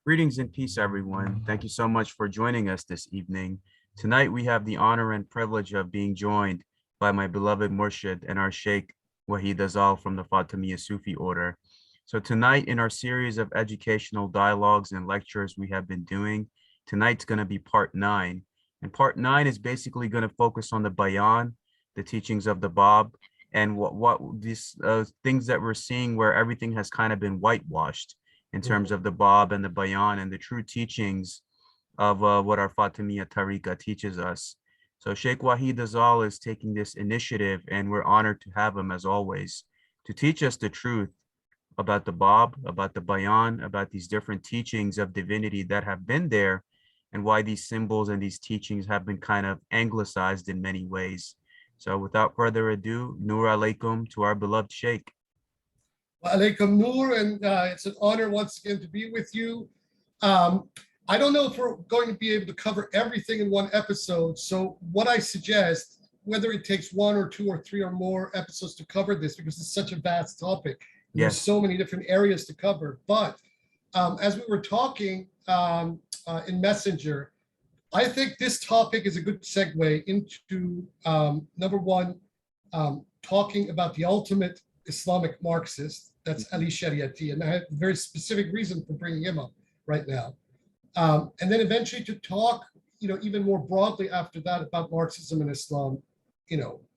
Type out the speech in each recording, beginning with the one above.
Greetings and peace, everyone. Thank you so much for joining us this evening. Tonight, we have the honor and privilege of being joined by my beloved Murshid and our Sheikh Wahid Azal from the Fatimiyya Sufi order. So tonight, in our series of educational dialogues and lectures we have been doing, tonight's going to be part 9. And part 9 is basically going to focus on the Bayān, the teachings of the Bab, and what these things that we're seeing where everything has kind of been whitewashed in terms of the Bab and the Bayān and the true teachings of what our Fatimiyya Tariqa teaches us. So Sheikh Wahid Azal is taking this initiative, and we're honored to have him as always to teach us the truth about the Bab, about the Bayān, about these different teachings of divinity that have been there, and why these symbols and these teachings have been kind of anglicized in many ways. So without further ado, Nur alaikum to our beloved Sheikh. Alaikum Nur, and it's an honor once again to be with you. I don't know if we're going to be able to cover everything in one episode. So what I suggest, whether it takes 1 or 2 or 3 or more episodes to cover this, because it's such a vast topic, there's so many different areas to cover. But as we were talking in Messenger, I think this topic is a good segue into number one, talking about the ultimate Islamic Marxist, that's Ali Shariati, and I have a very specific reason for bringing him up right now. And then eventually to talk, even more broadly after that about Marxism and Islam,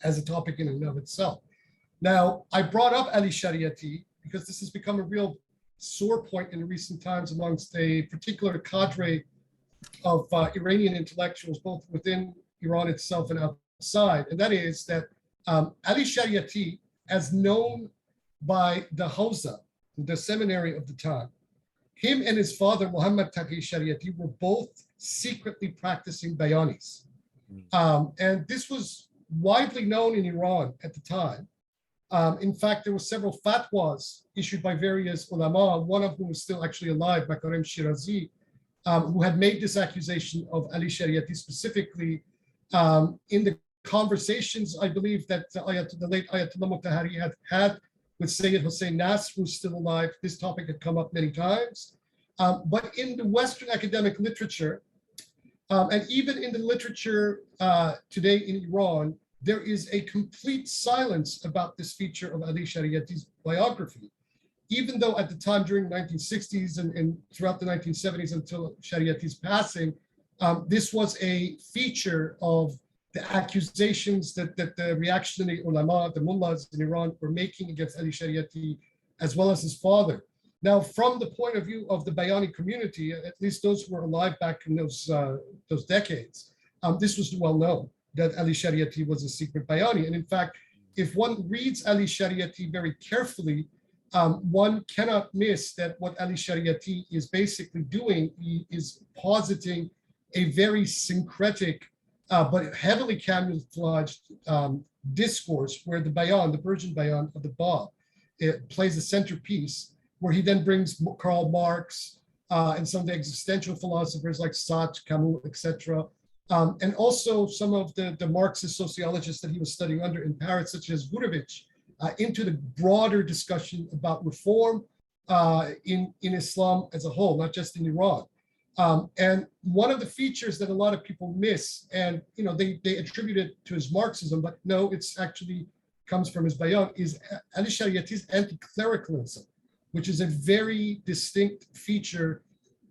as a topic in and of itself. Now, I brought up Ali Shariati because this has become a real sore point in recent times amongst a particular cadre of Iranian intellectuals, both within Iran itself and outside, and that is that Ali Shariati, as known by the Hausa, the seminary of the time, him and his father, Muhammad Taqi Shariati, were both secretly practicing Bayanis. And this was widely known in Iran at the time. In fact, there were several fatwas issued by various ulama, one of whom is still actually alive, Makarem Shirazi, who had made this accusation of Ali Shariati specifically in the conversations, I believe, that the late Ayatollah Mutahari had with Seyyed Hossein Nasr, who's still alive. This topic had come up many times. But in the Western academic literature, and even in the literature today in Iran, there is a complete silence about this feature of Ali Shariati's biography. Even though at the time during the 1960s and throughout the 1970s until Shariati's passing, this was a feature of the accusations that the reactionary ulama, the mullahs in Iran, were making against Ali Shariati, as well as his father. Now, from the point of view of the Bayani community, at least those who were alive back in those decades, this was well known that Ali Shariati was a secret Bayani. And in fact, if one reads Ali Shariati very carefully, one cannot miss that what Ali Shariati is basically doing, he is positing a very syncretic but heavily camouflaged discourse where the Bayan, the Persian Bayan of the Bab, it plays a centerpiece, where he then brings Karl Marx and some of the existential philosophers like Sartre, Camus, etc., and also some of the Marxist sociologists that he was studying under in Paris, such as Gurevich, into the broader discussion about reform in Islam as a whole, not just in Iran. And one of the features that a lot of people miss, and they attribute it to his Marxism, but no, it's actually comes from his Bayan, is Ali Shariati's anti-clericalism, which is a very distinct feature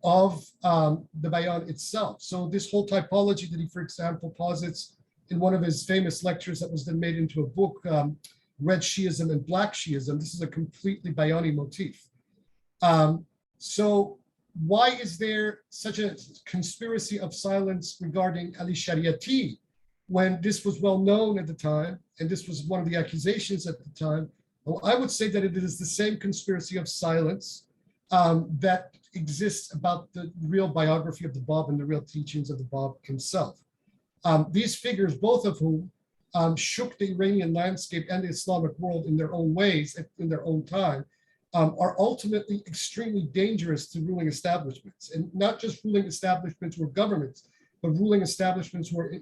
of the Bayan itself. So this whole typology that he, for example, posits in one of his famous lectures that was then made into a book, Red Shi'ism and Black Shi'ism, this is a completely Bayani motif. So why is there such a conspiracy of silence regarding Ali Shariati when this was well known at the time, and this was one of the accusations at the time? Well, I would say that it is the same conspiracy of silence that exists about the real biography of the Bab and the real teachings of the Bab himself. These figures, both of whom shook the Iranian landscape and the Islamic world in their own ways, in their own time, are ultimately extremely dangerous to ruling establishments, and not just ruling establishments or governments, but ruling establishments where,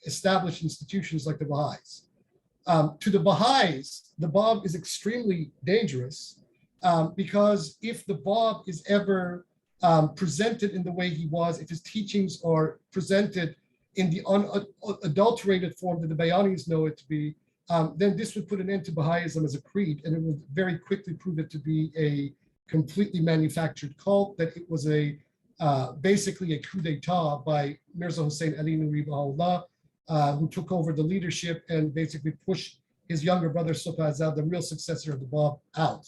established institutions like the Bahā'īs. To the Bahā'ís, the Bab is extremely dangerous because if the Bab is ever presented in the way he was, if his teachings are presented in the unadulterated form that the Bayanis know it to be, then this would put an end to Baha'ism as a creed, and it would very quickly prove it to be a completely manufactured cult, that it was a basically a coup d'etat by Mīrzā Yaḥyā Nūrī Ṣubḥ-i-Azal, who took over the leadership and basically pushed his younger brother Ṣubḥ-i-Azal, the real successor of the Bāb, out.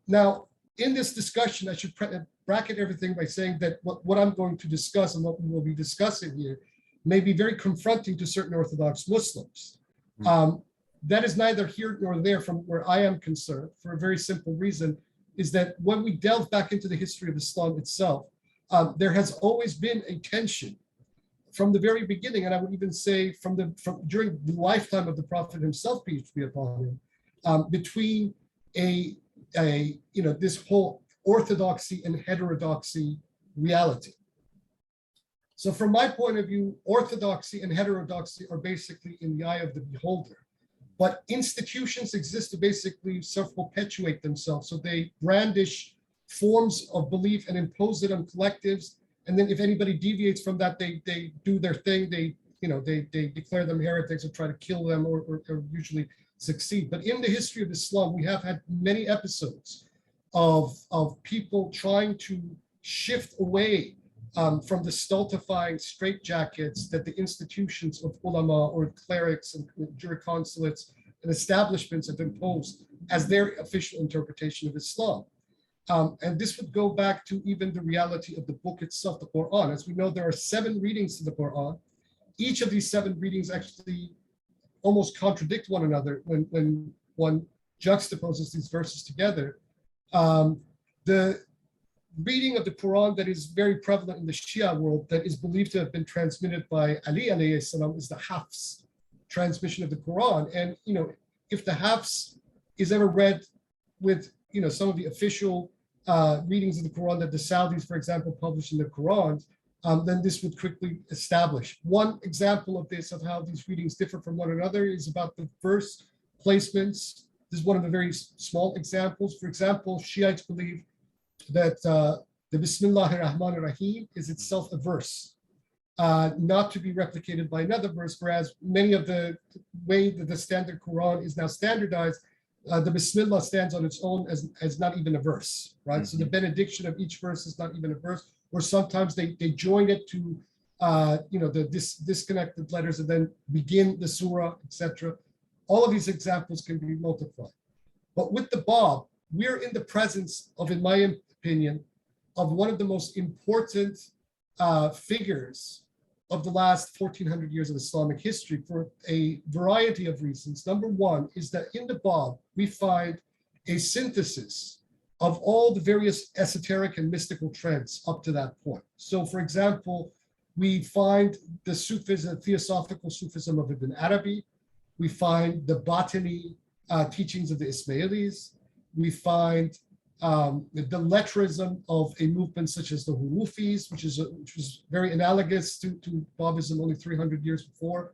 Now, in this discussion, I should bracket everything by saying that what I'm going to discuss and what we will be discussing here may be very confronting to certain Orthodox Muslims. That is neither here nor there from where I am concerned, for a very simple reason, is that when we delve back into the history of Islam itself, there has always been a tension from the very beginning, and I would even say from during the lifetime of the Prophet himself, peace be upon him, between this whole orthodoxy and heterodoxy reality. So from my point of view, orthodoxy and heterodoxy are basically in the eye of the beholder. But institutions exist to basically self-perpetuate themselves. So they brandish forms of belief and impose it on collectives. And then if anybody deviates from that, they do their thing. They declare them heretics or try to kill them or usually succeed. But in the history of Islam, we have had many episodes of people trying to shift away from the stultifying straitjackets that the institutions of ulama or clerics and jurisconsulates and establishments have imposed as their official interpretation of Islam. And this would go back to even the reality of the book itself, the Quran. As we know, there are 7 readings to the Quran. Each of these 7 readings actually almost contradict one another when one juxtaposes these verses together. The reading of the Quran that is very prevalent in the Shia world, that is believed to have been transmitted by Ali alayhi salam, is the Hafs transmission of the Quran. And if the Hafs is ever read with some of the official readings of the Quran that the Saudis, for example, publish in the Quran, then this would quickly establish. One example of this, of how these readings differ from one another, is about the verse placements. This is one of the very small examples. For example, Shiites believe that the Bismillahir Rahmanir Rahim is itself a verse, not to be replicated by another verse, whereas many of the way that the standard Quran is now standardized, the Bismillah stands on its own as not even a verse, right? So the benediction of each verse is not even a verse, or sometimes they join it to the disconnected letters and then begin the surah, etc. All of these examples can be multiplied. But with the Bāb, we're in the presence of, in my opinion, of one of the most important figures of the last 1400 years of Islamic history for a variety of reasons. Number one is that in the Bāb, we find a synthesis of all the various esoteric and mystical trends up to that point. So for example, we find the Sufism, theosophical Sufism of Ibn Arabi. We find the Batini teachings of the Ismailis. We find the lettrism of a movement such as the Hurufis, which was very analogous to Bābism only 300 years before.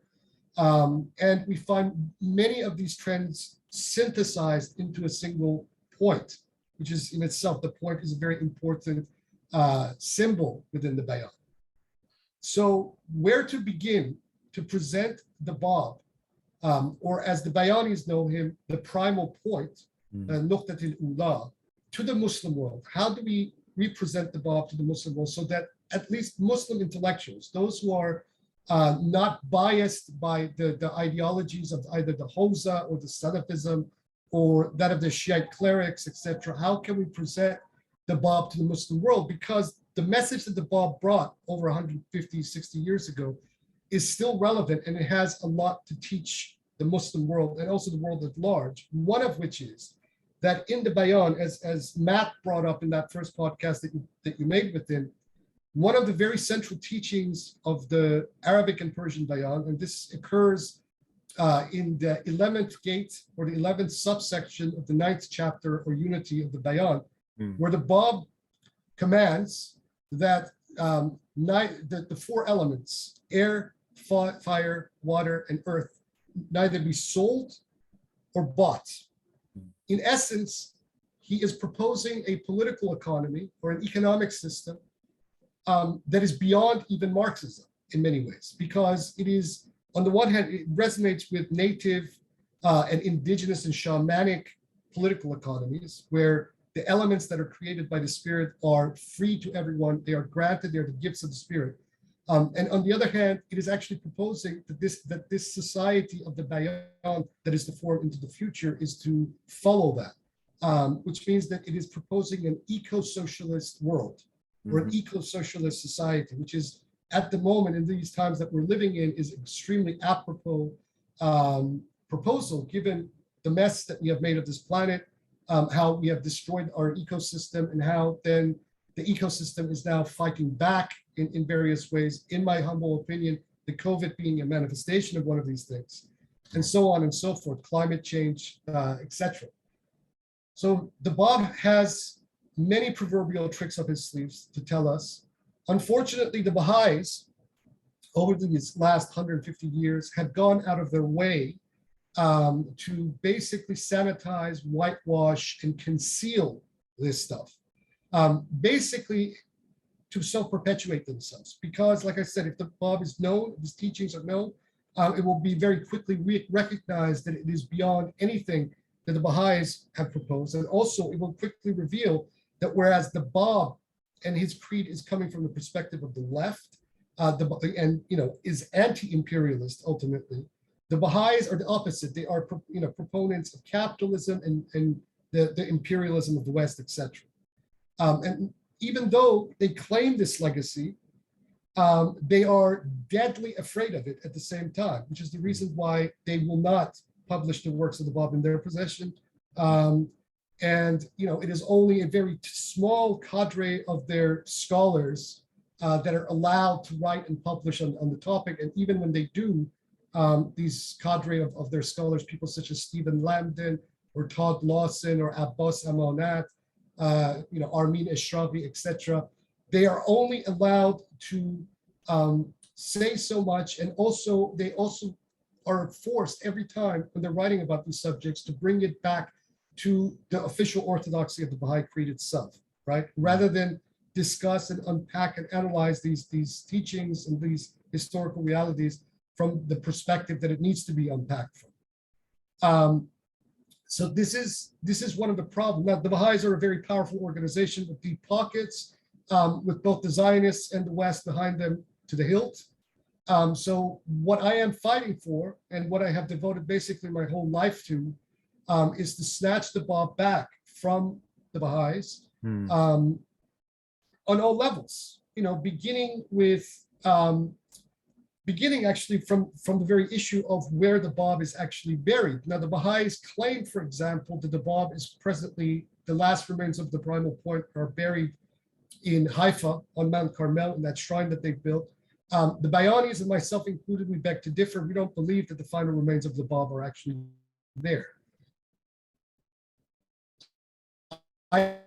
And we find many of these trends synthesized into a single point, which is in itself, the point is a very important symbol within the Bayān. So where to begin to present the Bāb, or as the Bayanis know him, the primal point, Nuqtat al-Ula, to the Muslim world? How do we represent the Bāb to the Muslim world so that at least Muslim intellectuals, those who are not biased by the ideologies of either the Hawza or the Salafism or that of the Shiite clerics, etc., how can we present the Bāb to the Muslim world? Because the message that the Bāb brought over 150, 60 years ago is still relevant, and it has a lot to teach the Muslim world and also the world at large. One of which is that in the Bayān, as Matt brought up in that first podcast that you made with him, one of the very central teachings of the Arabic and Persian Bayān, and this occurs in the 11th gate or the 11th subsection of the 9th chapter or unity of the Bayān, where the Bāb commands that the 4 elements, air, fire, water, and earth, neither be sold or bought. In essence, he is proposing a political economy or an economic system that is beyond even Marxism in many ways, because it is, on the one hand, it resonates with native and indigenous and shamanic political economies, where the elements that are created by the spirit are free to everyone. They are granted, they're the gifts of the spirit. And on the other hand, it is actually proposing that this society of the Bayan that is to form into the future is to follow that, which means that it is proposing an eco-socialist world or an eco-socialist society, which is at the moment in these times that we're living in is extremely apropos proposal, given the mess that we have made of this planet, how we have destroyed our ecosystem, and how then the ecosystem is now fighting back in various ways, in my humble opinion, the COVID being a manifestation of one of these things, and so on and so forth, climate change, etc. So the Bab has many proverbial tricks up his sleeves to tell us. Unfortunately, the Bahā'ís, over these last 150 years, have gone out of their way to basically sanitize, whitewash, and conceal this stuff, basically to self-perpetuate themselves. Because, like I said, if the Bab is known, if his teachings are known, it will be very quickly recognized that it is beyond anything that the Bahā'ís have proposed. And also, it will quickly reveal that whereas the Bab and his creed is coming from the perspective of the left, and is anti-imperialist ultimately, the Bahā'ís are the opposite. They are proponents of capitalism and the imperialism of the West, etc. And even though they claim this legacy, they are deadly afraid of it at the same time, which is the reason why they will not publish the works of the Bab in their possession. And it is only a very small cadre of their scholars that are allowed to write and publish on the topic. And even when they do, these cadre of their scholars, people such as Stephen Lambden or Todd Lawson or Abbas Amonat, Armin Ashravi, etc., they are only allowed to say so much, and also they also are forced every time when they're writing about these subjects to bring it back to the official orthodoxy of the Baha'i creed itself, right? Rather than discuss and unpack and analyze these teachings and these historical realities from the perspective that it needs to be unpacked from. So this is one of the problems. Now, the Baha'is are a very powerful organization with deep pockets, with both the Zionists and the West behind them to the hilt. So what I am fighting for, and what I have devoted basically my whole life to, is to snatch the Bab back from the Baha'is on all levels. Beginning actually from the very issue of where the Bab is actually buried. Now, the Baha'is claim, for example, that the Bab is presently, the last remains of the primal point are buried in Haifa on Mount Carmel, in that shrine that they've built. The Bayanis, and myself included, we beg to differ. We don't believe that the final remains of the Bab are actually there. I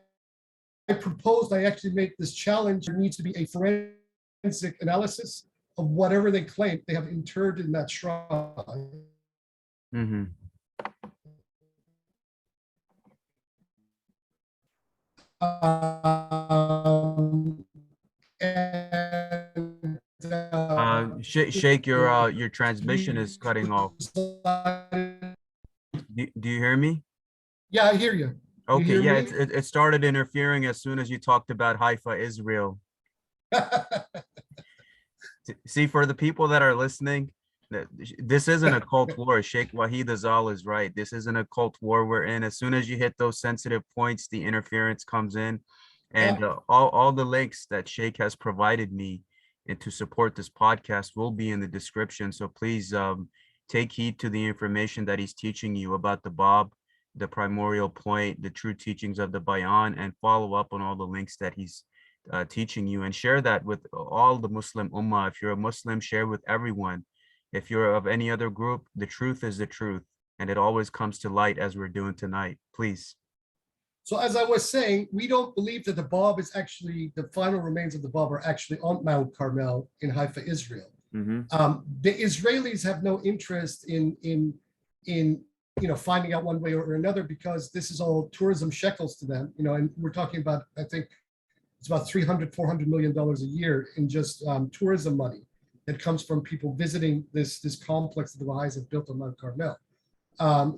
actually make this challenge. There needs to be a forensic analysis of whatever they claim they have interred in that shrine. Mm-hmm. Sheikh, your transmission is cutting off. Do you hear me? Yeah, I hear you. Okay, yeah, it started interfering as soon as you talked about Haifa, Israel. See, for the people that are listening, this isn't a cult war. Sheikh Wahid Azal is right. This isn't a cult war we're in. As soon as you hit those sensitive points, the interference comes in. And all the links that Sheikh has provided me and to support this podcast will be in the description. So please take heed to the information that he's teaching you about the Bab, the primordial point, the true teachings of the Bayān, and follow up on all the links that he's teaching you, and share that with all the Muslim Ummah. If you're a Muslim, share with everyone. If you're of any other group, the truth is the truth, and it always comes to light as we're doing tonight. Please. So as I was saying, we don't believe that the Bab is actually, the final remains of the Bab are actually on Mount Carmel in Haifa, Israel. The Israelis have no interest in finding out one way or another, because this is all tourism shekels to them, and we're talking about, I think it's about $300-400 million a year in just tourism money that comes from people visiting this complex that the Baha'is have built on Mount Carmel.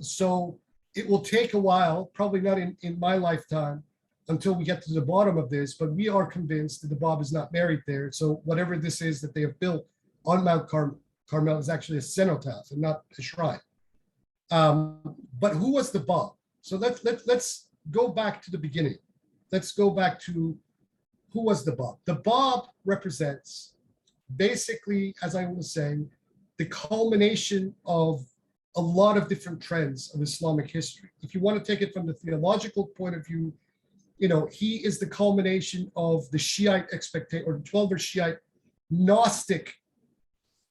So it will take a while, probably not in my lifetime, until we get to the bottom of this, but we are convinced that the Bab is not buried there. So whatever this is that they have built on Mount Carmel is actually a cenotaph and not a shrine. But who was the Bab? So let's go back to the beginning. Let's go back to who was the Bab. The Bab represents basically, as I was saying, the culmination of a lot of different trends of Islamic history. If you want to take it from the theological point of view, he is the culmination of the Shiite expectation, or the 12-er Shiite Gnostic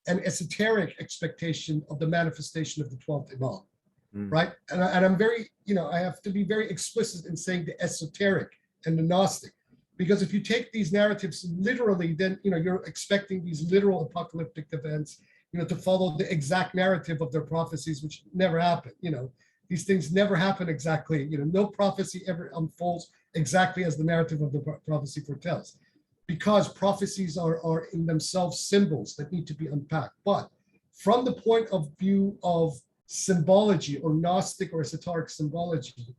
and esoteric expectation of the manifestation of the 12th Imam, right? And I'm very, I have to be very explicit in saying the esoteric and the Gnostic, because if you take these narratives literally, then, you're expecting these literal apocalyptic events, to follow the exact narrative of their prophecies, which never happen. These things never happen exactly. No prophecy ever unfolds exactly as the narrative of the prophecy foretells, because prophecies are in themselves symbols that need to be unpacked. But from the point of view of symbology, or Gnostic or esoteric symbology,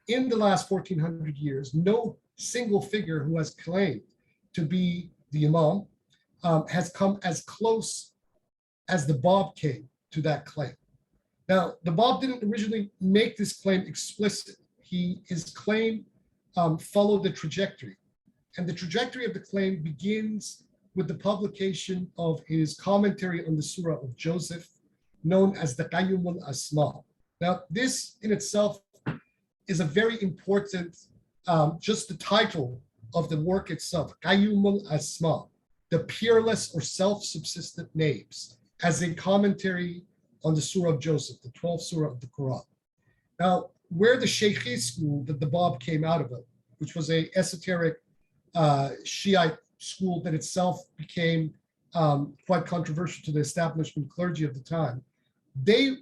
in the last 1400 years, no single figure who has claimed to be the Imam has come as close as the Bab came to that claim. Now, the Bab didn't originally make this claim explicit. His claim followed the trajectory. And the trajectory of the claim begins with the publication of his commentary on the Surah of Joseph, known as the Qayyum al-Asma. Now, this in itself is a very important, just the title of the work itself, Qayyum al-Asma, the peerless or self-subsistent names, as a commentary on the Surah of Joseph, the 12th Surah of the Quran. Now, where the Shaykhi school that the Bab came out of it, which was a esoteric Shiite school that itself became quite controversial to the establishment clergy of the time, their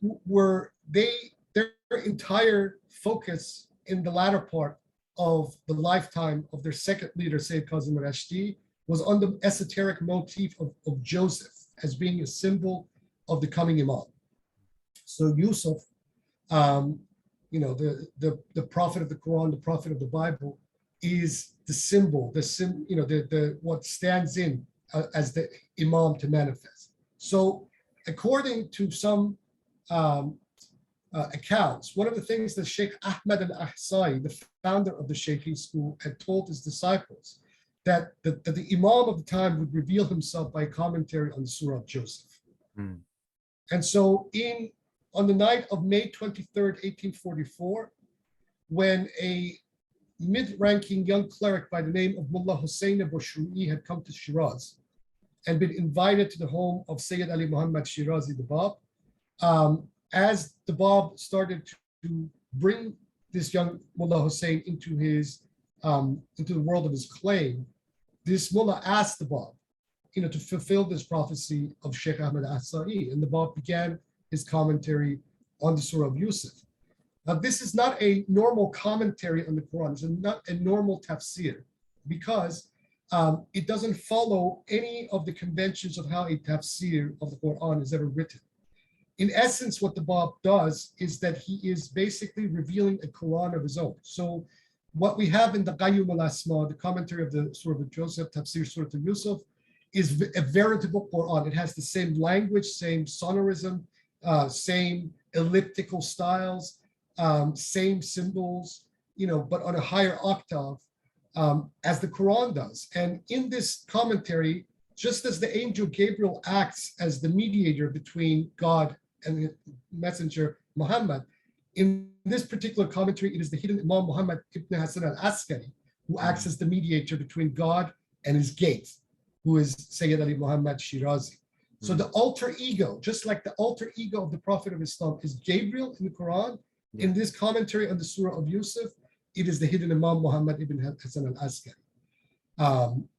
entire focus in the latter part of the lifetime of their second leader, Sayyid Kazim Rashdi, was on the esoteric motif of Joseph as being a symbol of the coming Imam. So Yusuf, the prophet of the Quran, the prophet of the Bible, is the symbol, what stands in as the Imam to manifest. So according to some accounts, one of the things that Sheikh Ahmad al-Ahsa'i, the founder of the Shaykhi school, had told his disciples, that the Imam of the time would reveal himself by commentary on the Surah of Joseph. And so on the night of May 23rd, 1844, when a mid-ranking young cleric by the name of Mullah Hussein Bushru'i had come to Shiraz and been invited to the home of Seyyèd Ali Mohammed Shirazi, the Bab, as the Bab started to bring this young Mullah Hussein into the world of his claim, this Mullah asked the Bab, to fulfill this prophecy of Sheikh Ahmad Ahsa'i, and the Bab began his commentary on the Surah of Yusuf. Now, this is not a normal commentary on the Quran. It's not a normal tafsir, because it doesn't follow any of the conventions of how a tafsir of the Quran is ever written. In essence, what the Bab does is that he is basically revealing a Quran of his own. So what we have in the Qayyum al-Asma, the commentary of the Surah of Joseph, Tafsir Surah of Yusuf, is a veritable Quran. It has the same language, same sonorism, same elliptical styles, same symbols, but on a higher octave, as the Quran does. And in this commentary, just as the angel Gabriel acts as the mediator between God and the messenger Muhammad, in this particular commentary, it is the hidden Imam Muhammad ibn Hasan al-Askari who acts as the mediator between God and his gate, who is Seyyed Ali Mohammed Shirazi. So the alter ego, just like the alter ego of the Prophet of Islam is Gabriel in the Quran, in this commentary on the Surah of Yusuf, it is the hidden Imam Muhammad ibn Hasan al-Askari.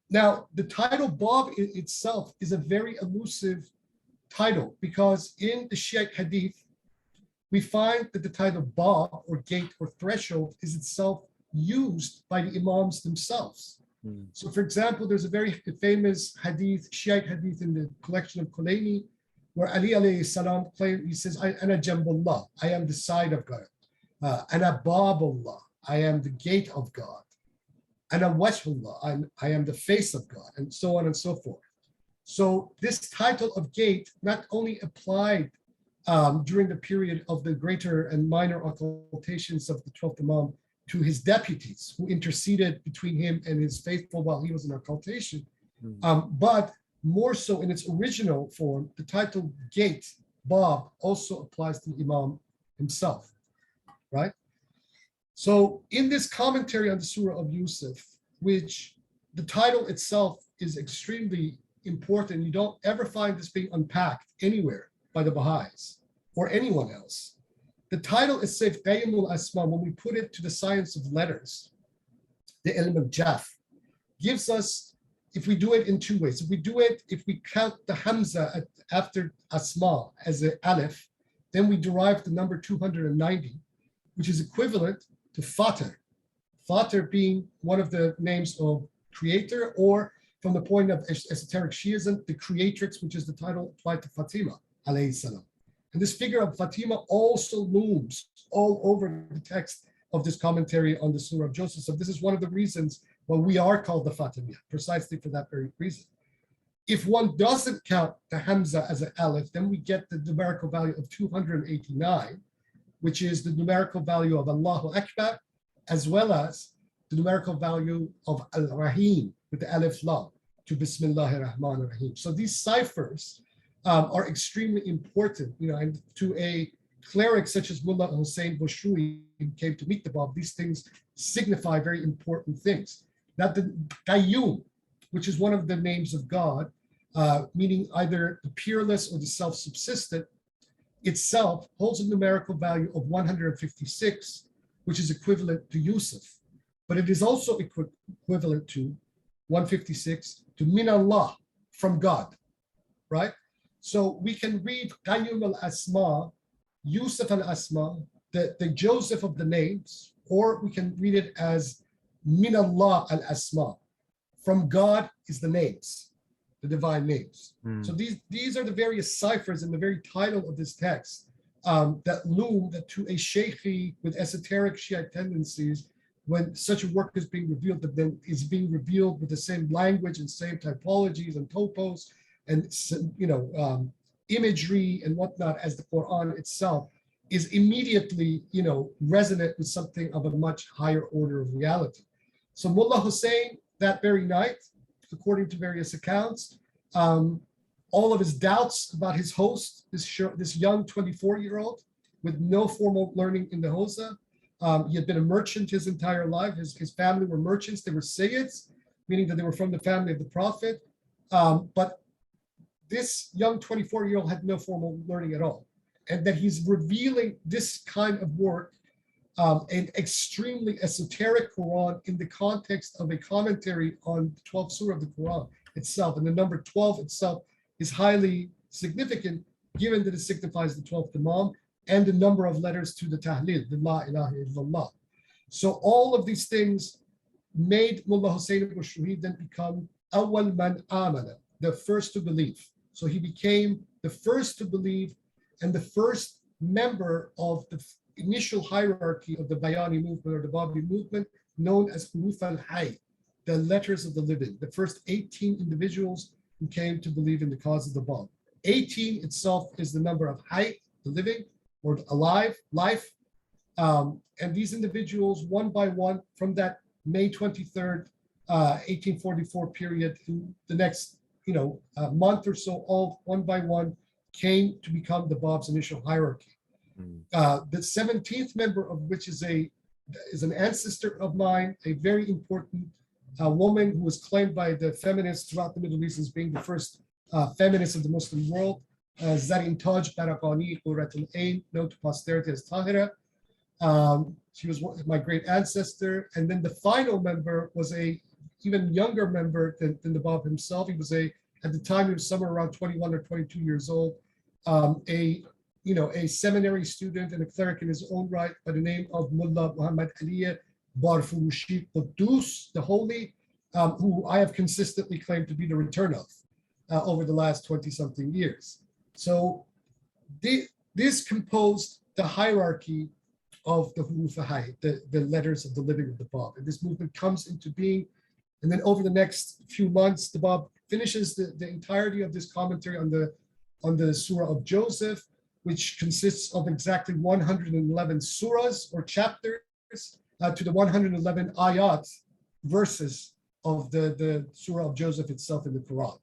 Now, the title Bab itself is a very elusive title, because in the Shiite Hadith, we find that the title Bab, or gate or threshold, is itself used by the Imams themselves. So for example, there's a very famous hadith, Shiite hadith in the collection of Khulaini, where Ali alayhi salam claimed, he says, Ana Jambullah, I am the side of God. Ana Babullah, I am the gate of God. Ana Wajhullah, I am the face of God, and so on and so forth. So this title of gate not only applied during the period of the greater and minor occultations of the 12th Imam to his deputies who interceded between him and his faithful while he was in occultation, but more so in its original form, the title gate, Bab, also applies to the Imam himself, right? So in this commentary on the Surah of Yusuf, which the title itself is extremely important, you don't ever find this being unpacked anywhere by the Bahā'īs or anyone else. The title is Sayf Qayyimul Asma, when we put it to the science of letters, the Ilm of Jaf, gives us, if we do it in two ways, if we count the Hamza after Asma as an Aleph, then we derive the number 290, which is equivalent to Fatir. Fatir being one of the names of creator, or from the point of esoteric Shiism, the creatrix, which is the title applied to Fatima, alayhi salam. And this figure of Fatima also looms all over the text of this commentary on the Surah of Joseph. So this is one of the reasons why we are called the Fatimiyya, precisely for that very reason. If one doesn't count the Hamza as an Aleph, then we get the numerical value of 289, which is the numerical value of Allahu Akbar, as well as the numerical value of Al-Rahim with the Alif Lam to Bismillahir Rahmanir Rahim. So these ciphers are extremely important, and to a cleric such as Mullah Hussein Bushrui, who came to meet the Bab, these things signify very important things. That the Qayyum, which is one of the names of God, meaning either the peerless or the self-subsistent, itself holds a numerical value of 156, which is equivalent to Yusuf. But it is also equivalent to 156 to Min Allah, from God, right? So we can read Qayyum al-Asma, Yusuf al-Asma, the Joseph of the names, or we can read it as Min Allah al-Asma. From God is the names, the divine names. So these are the various ciphers in the very title of this text that loom that to a Shaykhi with esoteric Shiite tendencies, when such a work is being revealed, that then is being revealed with the same language and same typologies and topos and imagery and whatnot as the Quran itself, is immediately resonant with something of a much higher order of reality. So Mullah Hussein, that very night, according to various accounts, all of his doubts about his host, this young 24-year-old with no formal learning in the Hausa, he had been a merchant his entire life. His family were merchants. They were Sayyids, meaning that they were from the family of the Prophet. But this young 24-year-old had no formal learning at all. And that he's revealing this kind of work, an extremely esoteric Quran in the context of a commentary on the 12th surah of the Quran itself. And the number 12 itself is highly significant, given that it signifies the 12th Imam and the number of letters to the Tahleel, the La ilaha illallah. So all of these things made Mullah Hussein al-Bushrui then become Awwal Man Amana, the first to believe. So he became the first to believe and the first member of the initial hierarchy of the Bayani movement or the Babi movement, known as Huruf al-Hayy, the letters of the living, the first 18 individuals who came to believe in the cause of the Bab. 18 itself is the number of Hayy, the living, or alive, life. And these individuals, one by one, from that May 23rd, 1844 period to the next month or so, all one by one came to become the Bab's initial hierarchy. The 17th member of which is an ancestor of mine, a very important woman who was claimed by the feminists throughout the Middle East as being the first feminist of the Muslim world, Zarin Taj Barakani Qurratul Ain, known to posterity as Tahira. She was my great ancestor. And then the final member was a even younger member than the Bab himself. He was at the time, he was somewhere around 21 or 22 years old, a a seminary student and a cleric in his own right by the name of Mullah Muhammad Ali Barfurushi Quddus, the Holy, who I have consistently claimed to be the return of over the last 20-something years. So this composed the hierarchy of the Huruf-i-Hayy, the letters of the living of the Bab. And this movement comes into being. And then over the next few months, the Bab finishes the entirety of this commentary on the Surah of Joseph, which consists of exactly 111 surahs or chapters to the 111 ayat, verses of the Surah of Joseph itself in the Quran.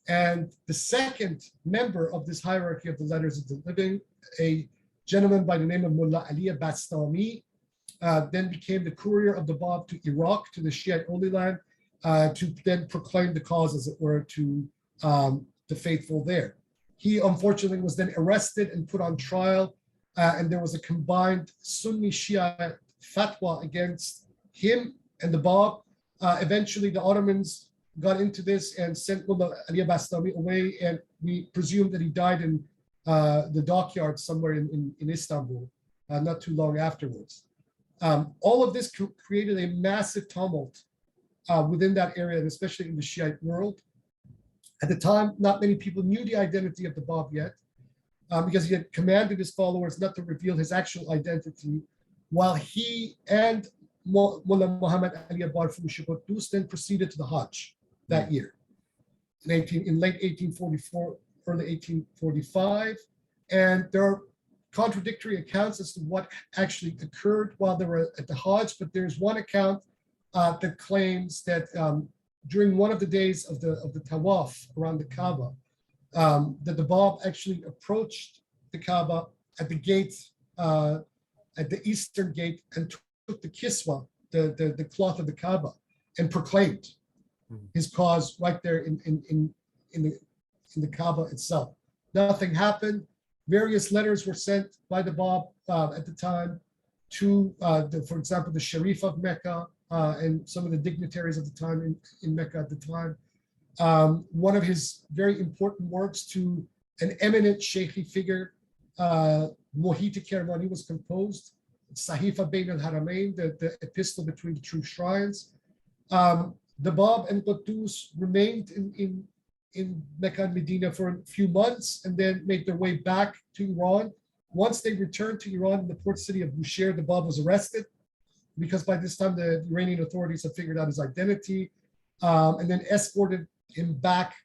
And the second member of this hierarchy of the letters of the living, a gentleman by the name of Mullah Ali Bastami, then became the courier of the Bab to Iraq, to the Shiite Holy Land, to then proclaim the cause, as it were, to the faithful there. He unfortunately was then arrested and put on trial, and there was a combined Sunni Shia fatwa against him and the Bab. Eventually, the Ottomans got into this and sent Mullah Ali Bastami away, and we presume that he died in the dockyard somewhere in Istanbul, not too long afterwards. All of this created a massive tumult within that area, and especially in the Shiite world. At the time, not many people knew the identity of the Bab yet, because he had commanded his followers not to reveal his actual identity, while he and Mullah Muhammad Ali Barfurushi Quddus then proceeded to the Hajj that year, in late 1844, early 1845. And there are contradictory accounts as to what actually occurred while they were at the Hajj, but there's one account that claims that during one of the days of the tawaf around the Kaaba, that the Bab actually approached the Kaaba at the gate, at the eastern gate, and took the kiswa, the cloth of the Kaaba, and proclaimed his cause right there in the Kaaba itself. Nothing happened. Various letters were sent by the Bab at the time to, for example, the Sharif of Mecca and some of the dignitaries of the time in Mecca at the time. One of his very important works to an eminent Sheikhi figure, Mohit Kermani, was composed, Sahifa Bain al-Haramain, the epistle between the two shrines. The Bab and Quddus remained in Mecca and Medina for a few months and then made their way back to Iran. Once they returned to Iran in the port city of Bushehr, the Bab was arrested, because by this time the Iranian authorities had figured out his identity, and then escorted him back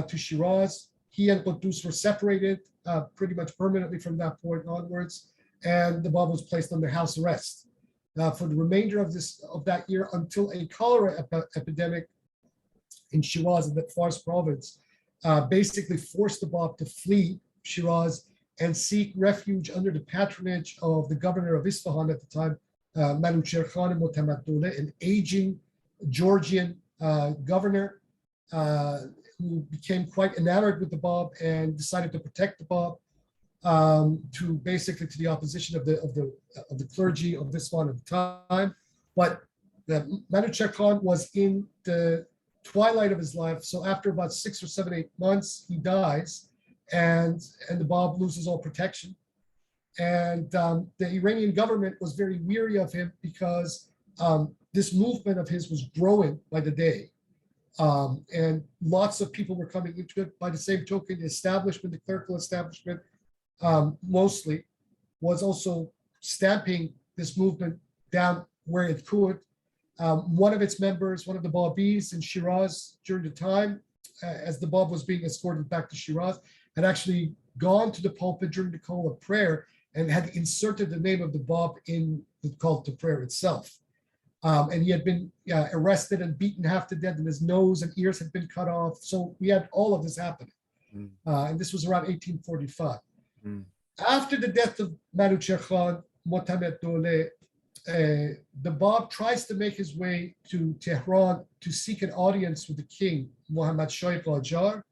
to Shiraz. He and Quddus were separated pretty much permanently from that point onwards, and the Bab was placed under house arrest for the remainder of that year, until a cholera epidemic in Shiraz, in the Fars province, basically forced the Bab to flee Shiraz and seek refuge under the patronage of the governor of Isfahan at the time, Manucher Khan Motamad Dole, an aging Georgian governor who became quite enamored with the Bab and decided to protect the Bab, to the opposition of the clergy of Isfahan at the time. But Manucher Khan was in the twilight of his life, so after about 6 or 7, 8 months, he dies, and the Bab loses all protection. And the Iranian government was very weary of him, because this movement of his was growing by the day. And lots of people were coming into it. By the same token, the establishment, the clerical establishment, mostly, was also stamping this movement down where it could. One of its members, one of the Bābis in Shiraz during the time, as the Bab was being escorted back to Shiraz, had actually gone to the pulpit during the call of prayer and had inserted the name of the Bab in the call to prayer itself. And he had been arrested and beaten half to death, and his nose and ears had been cut off. So we had all of this happening. And this was around 1845. After the death of Manucher Khan, Motamad Dole, the Bab tries to make his way to Tehran to seek an audience with the king, Muhammad Shaykh al-Jar,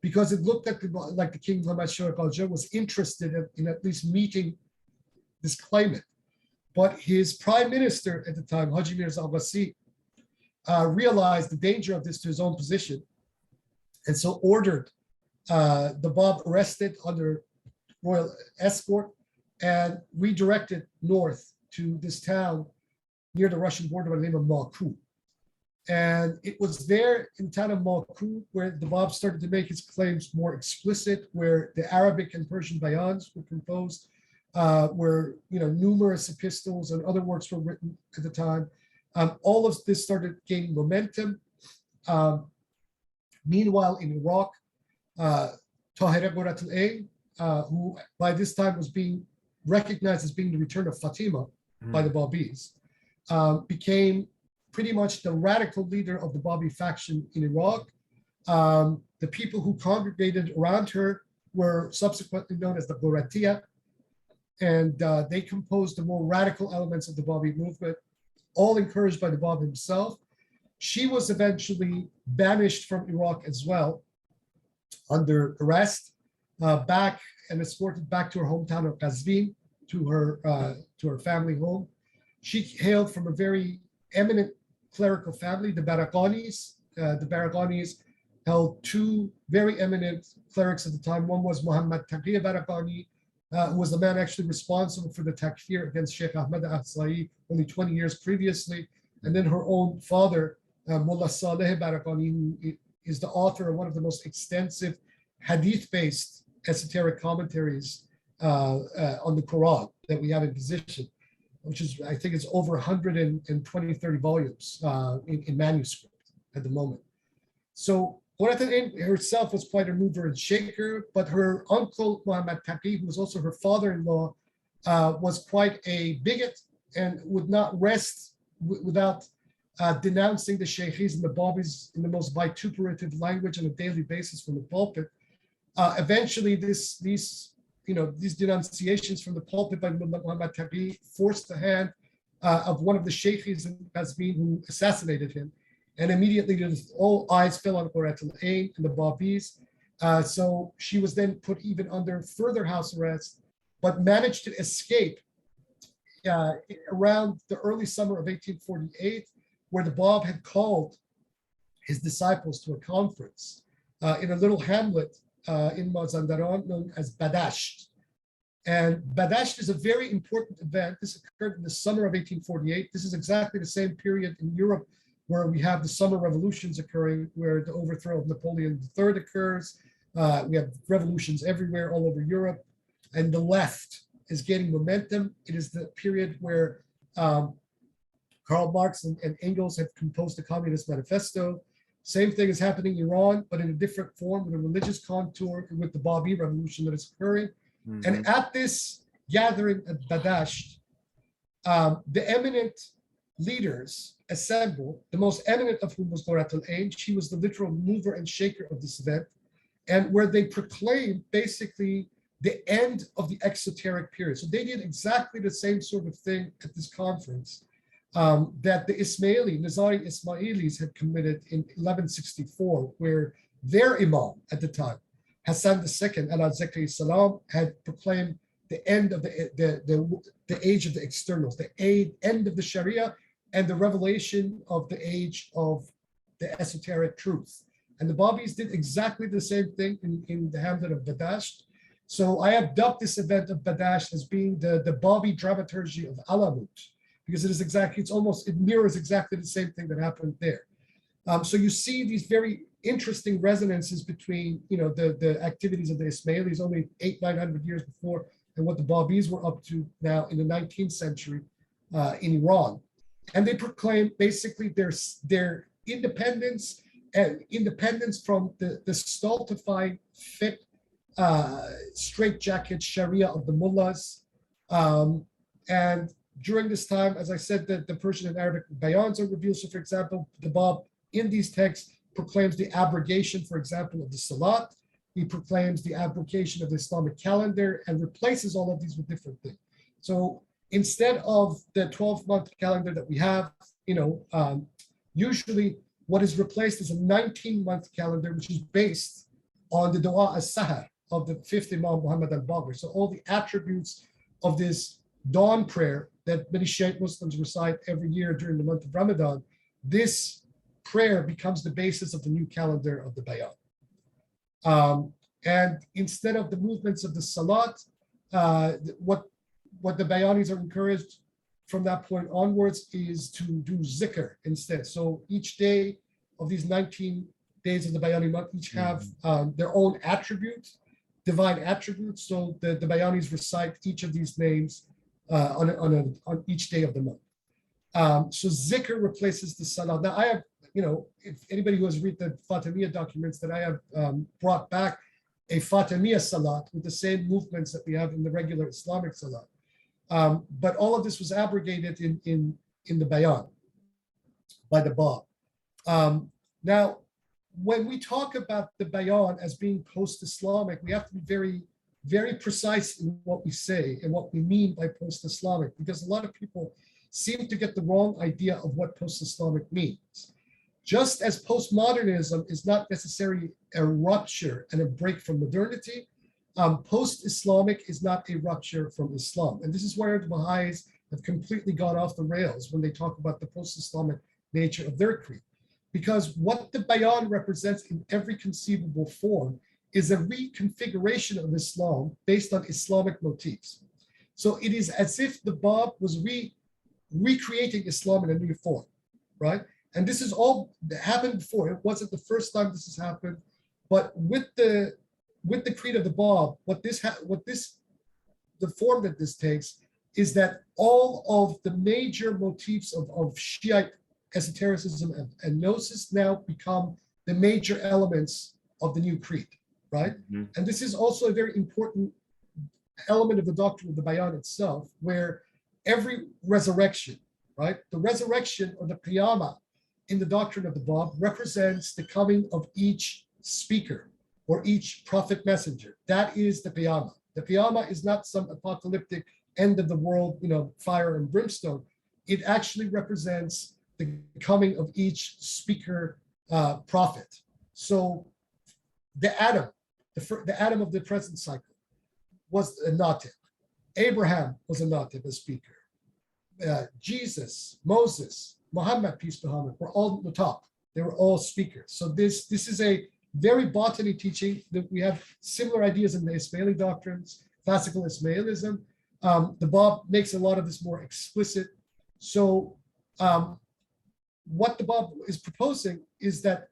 because it looked like the king, Muhammad Shaykh al-Jar, was interested in at least meeting this claimant. But his prime minister at the time, Haji Mīrzā Abbasi, realized the danger of this to his own position, and so ordered the Bab arrested under royal escort and redirected north to this town near the Russian border by the name of Baku. And it was there in the town of Baku where the Bab started to make his claims more explicit, where the Arabic and Persian Bayāns were composed, where numerous epistles and other works were written at the time. All of this started gaining momentum. Meanwhile, in Iraq, Tahira Qurat al-Ain, who by this time was being recognized as being the return of Fatima by the Babis, became pretty much the radical leader of the Babi faction in Iraq. The people who congregated around her were subsequently known as the Quratia, and they composed the more radical elements of the Babi movement, all encouraged by the Bab himself. She was eventually banished from Iraq as well, under arrest, back and escorted back to her hometown of Qazvin, to her family home. She hailed from a very eminent clerical family, the Baraqanis. The Baraqanis held two very eminent clerics at the time. One was Muhammad Taqi Baraqani, who was the man actually responsible for the takfir against Sheikh Ahmad Ahsa'i only 20 years previously. And then her own father, Mullah Saleh Baraqani, who is the author of one of the most extensive hadith-based esoteric commentaries on the Quran that we have in position, which is, I think it's over 120, 30 volumes in manuscript at the moment. So Qurat herself was quite a mover and shaker, but her uncle, Muhammad Taqi, who was also her father-in-law, was quite a bigot and would not rest without denouncing the Sheikhis and the Babis in the most vituperative language on a daily basis from the pulpit. Eventually, these denunciations from the pulpit by Muhammad Taqi forced the hand of one of the Sheikhis in Qazvin who assassinated him. And immediately all eyes fell on Qurat al-Ain and the Babis. So she was then put even under further house arrest, but managed to escape around the early summer of 1848, where the Bab had called his disciples to a conference in a little hamlet in Mazandaran known as Badasht. And Badasht is a very important event. This occurred in the summer of 1848. This is exactly the same period in Europe where we have the summer revolutions occurring, where the overthrow of Napoleon III occurs. We have revolutions everywhere, all over Europe, and the left is gaining momentum. It is the period where Karl Marx and Engels have composed the Communist Manifesto. Same thing is happening in Iran, but in a different form, with a religious contour, with the Babi revolution that is occurring. Mm-hmm. And at this gathering at Badasht, the eminent leaders assembled, the most eminent of whom was Qurat al-Ain. She was the literal mover and shaker of this event, and where they proclaimed basically the end of the exoteric period. So they did exactly the same sort of thing at this conference that the Nizari Ismailis had committed in 1164, where their Imam at the time, Hassan II, ala Zakri Salam, had proclaimed the end of the age of the externals, the end of the Sharia, and the revelation of the age of the esoteric truth. And the Babis did exactly the same thing in the hamlet of Badasht. So I have dubbed this event of Badasht as being the Babi dramaturgy of Alamut, because it mirrors exactly the same thing that happened there. So you see these very interesting resonances between the activities of the Ismailis only 800-900 years before and what the Babis were up to now in the 19th century in Iran. And they proclaim basically their independence from the stultifying, fit, straitjacket Sharia of the mullahs. And during this time, as I said, the Persian and Arabic Bayāns are revealed. So, for example, the Bab in these texts proclaims the abrogation, for example, of the Salat. He proclaims the abrogation of the Islamic calendar and replaces all of these with different things. So instead of the 12-month calendar that we have, usually what is replaced is a 19-month calendar, which is based on the Dua as-Sahar of the fifth Imam Muhammad al-Baqir. So all the attributes of this dawn prayer that many Shiite Muslims recite every year during the month of Ramadan, this prayer becomes the basis of the new calendar of the Bayan. And instead of the movements of the Salat, What the Bayanis are encouraged from that point onwards is to do zikr instead. So each day of these 19 days of the Bayani month each have their own attributes, divine attributes. So the Bayanis recite each of these names on each day of the month. So zikr replaces the salah. Now I have, if anybody who has read the Fatimiyya documents, that I have brought back a Fatimiyya salat with the same movements that we have in the regular Islamic salat. But all of this was abrogated in the Bayan by the Bāb. Now, when we talk about the Bayan as being post-Islamic, we have to be very, very precise in what we say and what we mean by post-Islamic, because a lot of people seem to get the wrong idea of what post-Islamic means. Just as postmodernism is not necessarily a rupture and a break from modernity, post-Islamic is not a rupture from Islam. And this is where the Bahā'ís have completely gone off the rails when they talk about the post-Islamic nature of their creed. Because what the Bayan represents in every conceivable form is a reconfiguration of Islam based on Islamic motifs. So it is as if the Bāb was recreating Islam in a new form, right? And this is all that happened before. It wasn't the first time this has happened, but with the creed of the Bāb, the form that this takes is that all of the major motifs of Shiite esotericism and gnosis now become the major elements of the new creed, right? Mm-hmm. And this is also a very important element of the doctrine of the Bayan itself, where every resurrection, right? The resurrection or the Qiyamah in the doctrine of the Bāb represents the coming of each speaker or each prophet messenger. That is the Qiyamah. The Qiyamah is not some apocalyptic end of the world, fire and brimstone. It actually represents the coming of each speaker prophet. So the Adam, the Adam of the present cycle was a native. Abraham was a native, a speaker. Jesus, Moses, Muhammad, peace be upon him, were all at the top. They were all speakers. So this is a very botany teaching that we have similar ideas in the Ismaili doctrines, classical Ismailism. The Bāb makes a lot of this more explicit. So what the Bāb is proposing is that,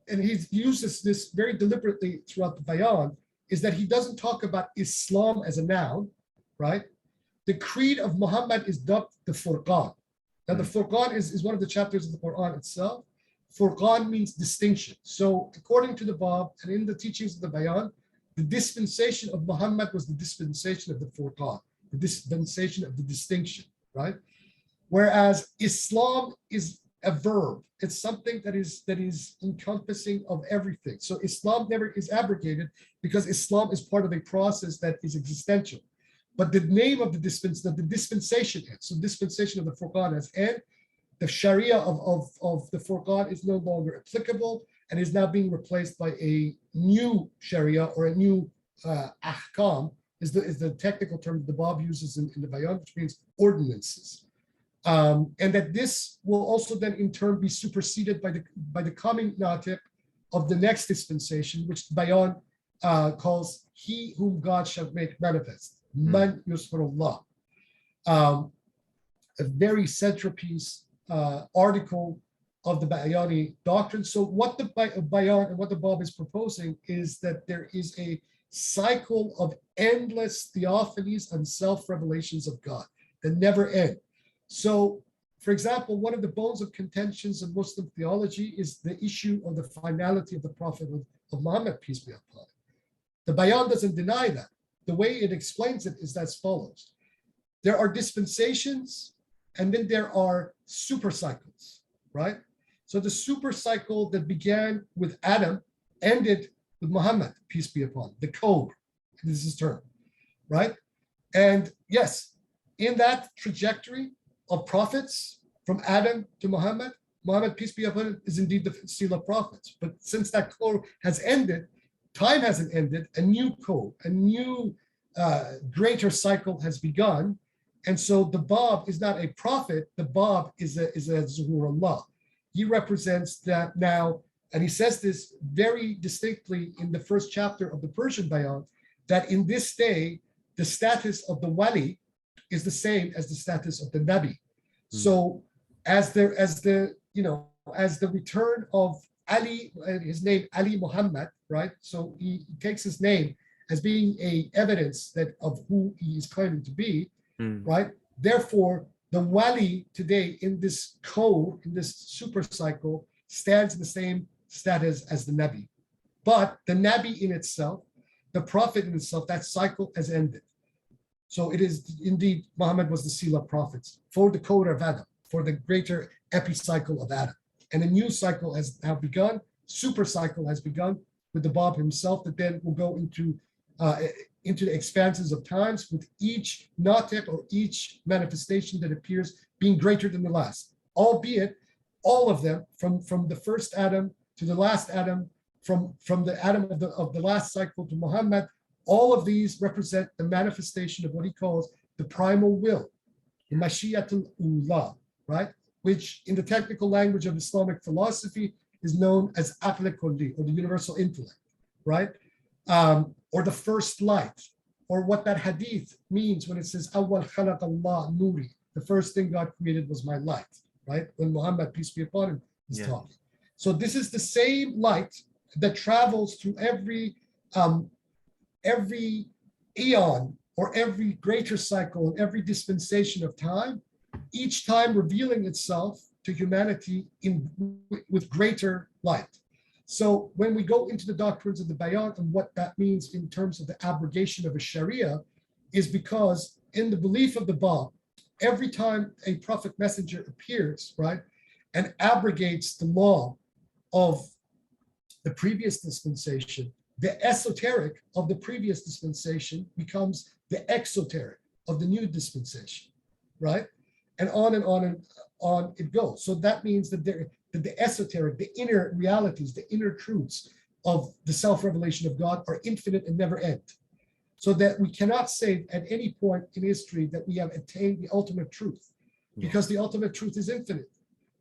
and he uses this very deliberately throughout the Bayan, is that he doesn't talk about Islam as a noun, right? The creed of Muhammad is dubbed the Furqan. Now, the Furqan is one of the chapters of the Quran itself. Furqan means distinction. So according to the Bāb and in the teachings of the Bayan, the dispensation of Muhammad was the dispensation of the Furqan, the dispensation of the distinction, right? Whereas Islam is a verb. It's something that is encompassing of everything. So Islam never is abrogated because Islam is part of a process that is existential. But the name of the dispensation ends. So dispensation of the Furqan has end. The Sharia of the Furqan is no longer applicable and is now being replaced by a new Sharia or a new ahkam is the technical term the Bāb uses in the Bayan, which means ordinances. And that this will also then in turn be superseded by the coming natik of the next dispensation, which the Bayan calls he whom God shall make manifest. Man yusfarullah. A very centerpiece article of the Bayani doctrine. So what the Bayan and what the Bāb is proposing is that there is a cycle of endless theophanies and self-revelations of God that never end. So, for example, one of the bones of contentions in Muslim theology is the issue of the finality of the Prophet of Muhammad, peace be upon him. The Bayan doesn't deny that. The way it explains it is as follows. There are dispensations and then there are super cycles, right? So the super cycle that began with Adam ended with Muhammad, peace be upon him, the code, this is his term, right? And yes, in that trajectory of prophets from Adam to Muhammad, Muhammad, peace be upon him, is indeed the seal of prophets. But since that code has ended, time hasn't ended, a new code, a new greater cycle has begun. And so the Bāb is not a prophet, the Bāb is a Zuhurullah. He represents that now, and he says this very distinctly in the first chapter of the Persian Bayan, that in this day, the status of the wali is the same as the status of the nabi. So as the return of Ali, his name Ali Mohammed, right? So he takes his name as being a evidence that of who he is claiming to be, right? Therefore, the wali today in this code, in this super cycle, stands in the same status as the nabi. But the nabi in itself, the prophet in itself, that cycle has ended. So it is indeed, Muhammad was the seal of prophets for the code of Adam, for the greater epicycle of Adam. And a new cycle has now begun, super cycle has begun with the Bab himself, that then will go into the expanses of times, with each natiq or each manifestation that appears being greater than the last, albeit all of them from the first Adam to the last Adam, from the Adam of the last cycle to Muhammad. All of these represent the manifestation of what he calls the primal will, the Mashiatul Ula, right? Which in the technical language of Islamic philosophy is known as Aql Kulli, or the universal intellect, right? Or the first light, or what that hadith means when it says, Awwal khalaq Allah Nūrī, the first thing God created was my light, right? When Muhammad, peace be upon him, is talking. So this is the same light that travels through every eon, or every greater cycle, and every dispensation of time, each time revealing itself to humanity with greater light. So when we go into the doctrines of the Bayān and what that means in terms of the abrogation of a Sharia, is because in the belief of the Bāb, every time a prophet messenger appears, right, and abrogates the law of the previous dispensation, the esoteric of the previous dispensation becomes the exoteric of the new dispensation, right? And on and on and on it goes. So that means that the esoteric, the inner realities, the inner truths of the self-revelation of God are infinite and never end. So that we cannot say at any point in history that we have attained the ultimate truth, because the ultimate truth is infinite,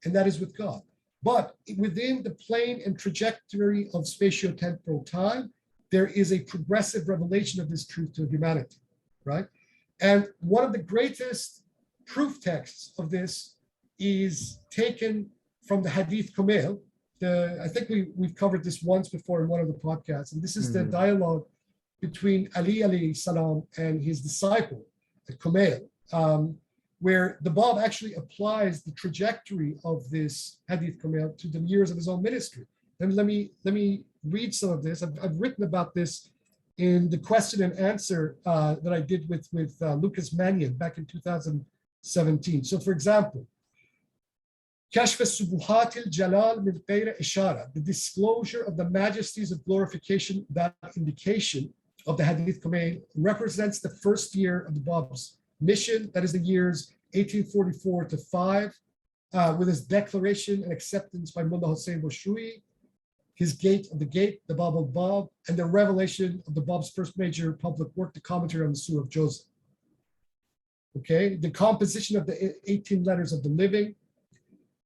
and that is with God. But within the plane and trajectory of spatio-temporal time, there is a progressive revelation of this truth to humanity, right? And one of the greatest proof texts of this is taken from the Hadith Kumail. I think we've covered this once before in one of the podcasts, and this is the dialogue between Ali alayhi salam and his disciple, the Kumail, where the Bab actually applies the trajectory of this Hadith Kumail to the years of his own ministry. And let me read some of this. I've written about this in the question and answer that I did with Lucas Mannion back in 2017. So for example, Kashf Subuhat al-Jalal min Ghayr Ishara, the disclosure of the majesties of glorification, that indication of the Hadith Kumail, represents the first year of the Bab's mission, that is the years 1844 to 5, with his declaration and acceptance by Mullah Hussein Boshui, his gate of the gate, the Bab al-Bab, and the revelation of the Bab's first major public work, the commentary on the Surah of Joseph. Okay, the composition of the 18 letters of the living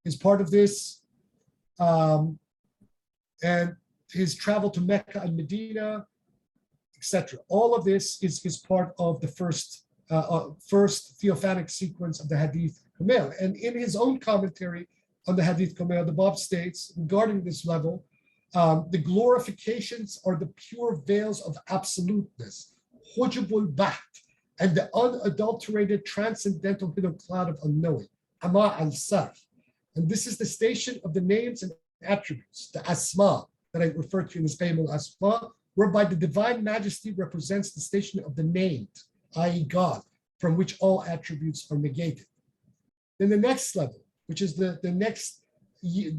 is part of this, and his travel to Mecca and Medina, etc. All of this is part of the first theophanic sequence of the Hadith Kumail. And in his own commentary on the Hadith Kumail, the Bab states regarding this level, the glorifications are the pure veils of absoluteness, hujubul baht, and the unadulterated transcendental hidden cloud of unknowing, ama al-sarf. And this is the station of the names and attributes, the asma, that I referred to in this Qayyim al-Asma, whereby the divine majesty represents the station of the named, i.e. God, from which all attributes are negated. Then the next level, which is the next year,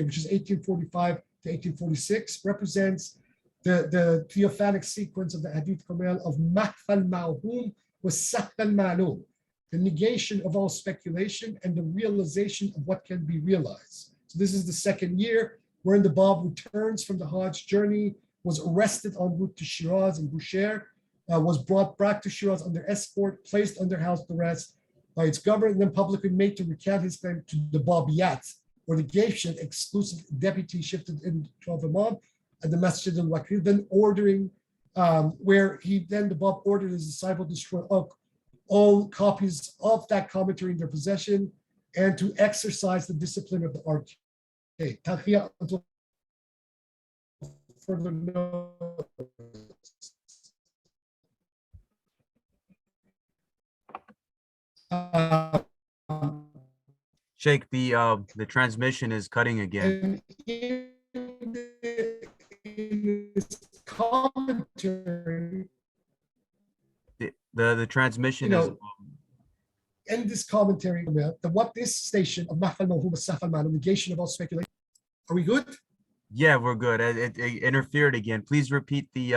which is 1845 to 1846, represents the theophanic sequence of the Hadith Kumail of Mahfal Ma'hum was Sahfal Ma'lum, the negation of all speculation and the realization of what can be realized. So this is the second year wherein the Bab returns from the Hajj journey, was arrested en route to Shiraz and Bushehr, was brought back to Shiraz under escort, placed under house arrest by its government, and then publicly made to recant his claim to the Babiyat, or the Gaifshan exclusive deputy shifted in 12 Imam at the Masjid al-Waqir, then ordering where the Bab ordered his disciple to destroy all copies of that commentary in their possession and to exercise the discipline of the arcade. Taqiyya until further notice. Sheikh, the transmission is cutting again. And in this commentary, The transmission is. in this commentary, what this station of Mahfal Mawhum Safal Ma'lum, negation of all speculation. Are we good? Yeah, we're good. It interfered again. Please repeat the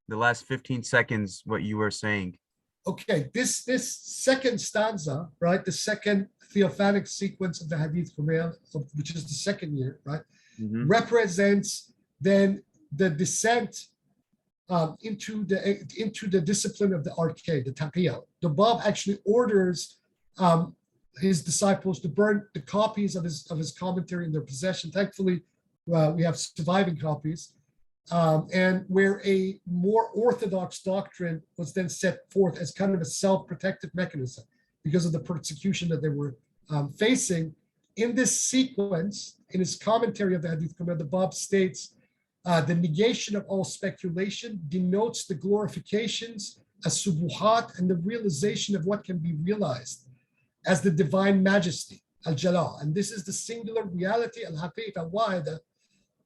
last 15 seconds what you were saying. Okay, this second stanza, right? The second theophanic sequence of the Hadith Kumail, which is the second year, right? Represents then the descent into the discipline of the arcade, the taqiyya. The Bab actually orders his disciples to burn the copies of his commentary in their possession. Thankfully, we have surviving copies, and where a more orthodox doctrine was then set forth as kind of a self-protective mechanism because of the persecution that they were facing. In this sequence, in his commentary of the Hadith Kumail, the Bab states, the negation of all speculation denotes the glorifications as subuhat and the realization of what can be realized as the divine majesty, al-jalal. And this is the singular reality, al-haqiqa al-wahida,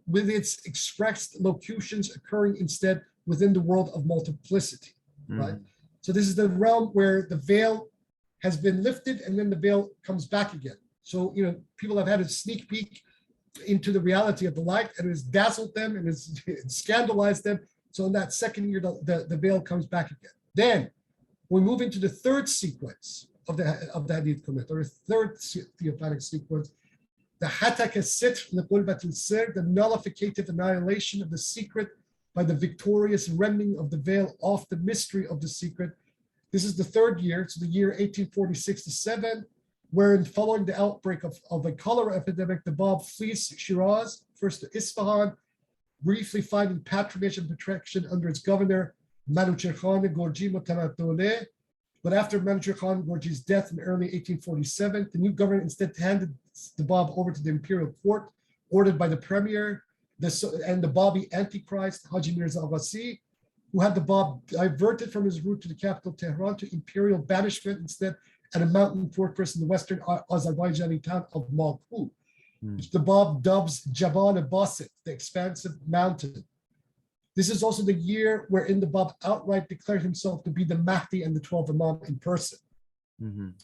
with its expressed locutions occurring instead within the world of multiplicity, right? So this is the realm where the veil has been lifted and then the veil comes back again. So, people have had a sneak peek into the reality of the light and it has dazzled them and it's scandalized them. So in that second year, the veil comes back again. Then we move into the third sequence of the Hadith Kumail, or the third theophanic sequence, the Hatak al-Sitr li-Qulbat al-Sir, the nullificative annihilation of the secret by the victorious rending of the veil off the mystery of the secret. This is the third year, so the year 1846-7, wherein following the outbreak of a cholera epidemic, the Bab flees Shiraz, first to Isfahan, briefly finding patronage and protection under its governor, Manucher Khan Gorji Mutamatole. But after Manucher Khan Gorji's death in early 1847, the new government instead handed the Bab over to the imperial court, ordered by the premier and the Babi Antichrist, Haji Mīrzā Yaḥyā, who had the Bab diverted from his route to the capital Tehran to imperial banishment instead at a mountain fortress in the western Azerbaijani town of Malku, which the Bab dubs Jabal al-Basit, the expansive mountain. This is also the year wherein the Bab outright declared himself to be the Mahdi and the 12 Imam in person. In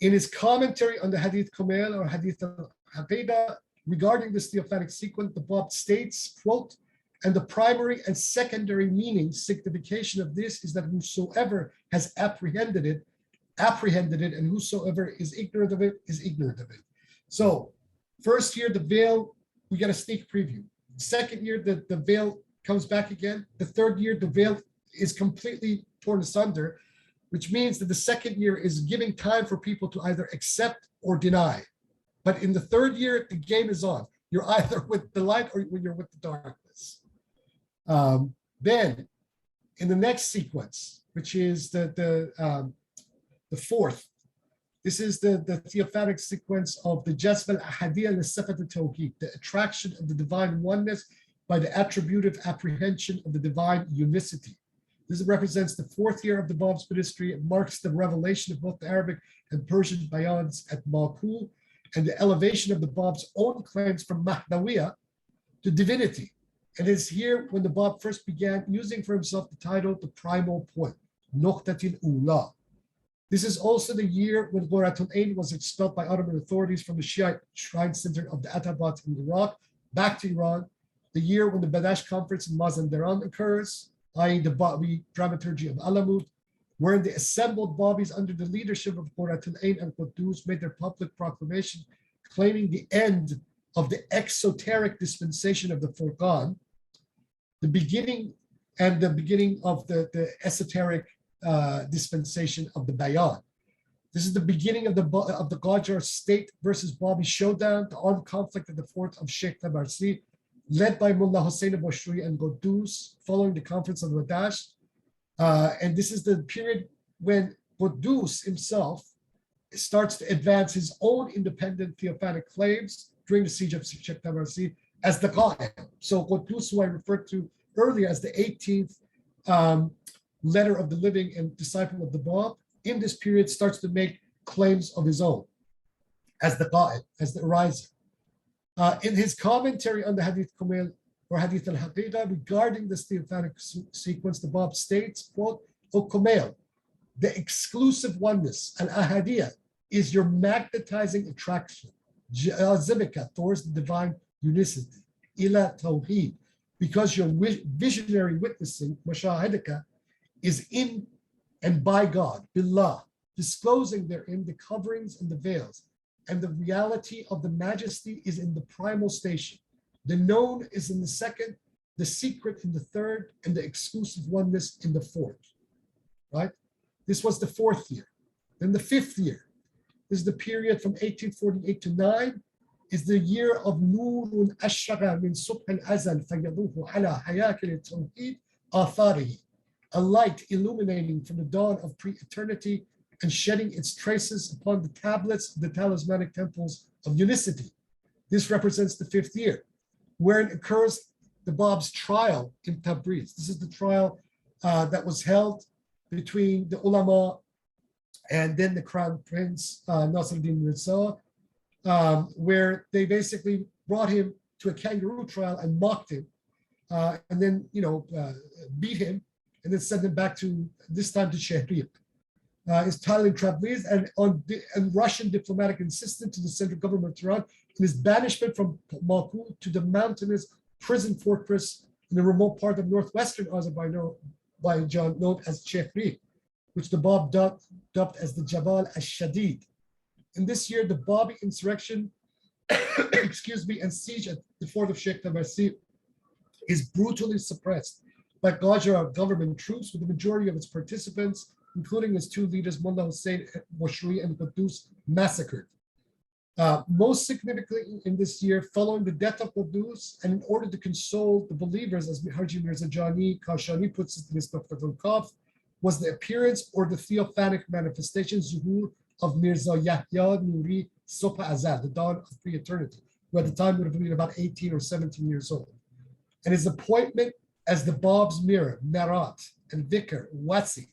his commentary on the Hadith Kumail or Hadith al-Haqiqa regarding this theophanic sequence, the Bab states, quote, and the primary and secondary meaning, signification of this is that whosoever has apprehended it, and whosoever is ignorant of it, is ignorant of it. So first year, the veil, we get a sneak preview. Second year, the veil comes back again. The third year, the veil is completely torn asunder, which means that the second year is giving time for people to either accept or deny. But in the third year, the game is on. You're either with the light or you're with the darkness. Then in the next sequence, which is the fourth, this is the theophanic sequence of the Jazb al-Ahadiyya al-Sifat al-Tawqid, the attraction of the divine oneness by the attributive apprehension of the divine unicity. This represents the fourth year of the Bab's ministry. It marks the revelation of both the Arabic and Persian Bayāns at Malku and the elevation of the Bab's own claims from Mahdawiyya to divinity. And it's here when the Bab first began using for himself the title, the primal point, Nuqtatil Ula. This is also the year when Qurratul Ain was expelled by Ottoman authorities from the Shiite shrine center of the Atabat in Iraq back to Iran, the year when the Badash conference in Mazandaran occurs, i.e. the Babi dramaturgy of Alamut, wherein the assembled Babis under the leadership of Qurratul Ain and Quddus made their public proclamation claiming the end of the exoteric dispensation of the Furqan, the beginning of the esoteric dispensation of the Bayān. This is the beginning of the Qajar state versus Babi showdown, the armed conflict at the fort of Sheikh Tabarsi, led by Mullah Hussein al-Bashri and Quddus following the conference of Wadash. And this is the period when Quddus himself starts to advance his own independent theophanic claims during the siege of Sheikh Tabarsi as the Qa'im. So Quddus, who I referred to earlier as the 18th letter of the living and disciple of the Bāb, in this period starts to make claims of his own as the Qa'im, as the ariser. In his commentary on the Hadith Kumail or Hadith al-Haqiqah regarding this theophanic sequence, the Bāb states, quote, O Kumail, the exclusive oneness, al-ahadiyah, is your magnetizing attraction, jazibika, towards the divine unicity, ila tawheed, because your visionary witnessing, mashahidika, is in and by God, billah, disclosing therein the coverings and the veils, and the reality of the majesty is in the primal station. The known is in the second, the secret in the third, and the exclusive oneness in the fourth, right? This was the fourth year. Then the fifth year, this is the period from 1848 to 9, is the year of Nūrun Ashraqa min Ṣubḥ-i-Azal fayaduhu ala hayakil tawheed atharihi, a light illuminating from the dawn of pre-eternity and shedding its traces upon the tablets of the talismanic temples of unicity. This represents the fifth year, wherein occurs the Bāb's trial in Tabriz. This is the trial that was held between the ulama and then the crown prince, Nasruddin Mirza, where they basically brought him to a kangaroo trial and mocked him, and then, beat him, and then sent him back to, this time to Shahriat. His title in Tabriz and Russian diplomatic insistence to the central government of Tehran, and his banishment from Baku to the mountainous prison fortress in the remote part of northwestern Azerbaijan known as Shahriat, which the Bāb dubbed as the Jabal al-Shadid. In this year, the Babi insurrection, and siege at the fort of Sheikh Tabarsi is brutally suppressed by Qajar government troops, with the majority of its participants, including its two leaders, Mullah Hussein al-Bashri and Quddus, massacred. Most significantly in this year, following the death of Quddus, and in order to console the believers, as Haji Mīrzā Jani Kashani puts it in his Tafsir al-Kaf, was the appearance or the theophanic manifestation, zuhur, of Mīrzā Yaḥyā Nūrī Ṣubḥ-i-Azal, the dawn of pre-eternity, who at the time would have been about 18 or 17 years old. And his appointment as the Bāb's mirror, Marat, and Vicar, Wasi.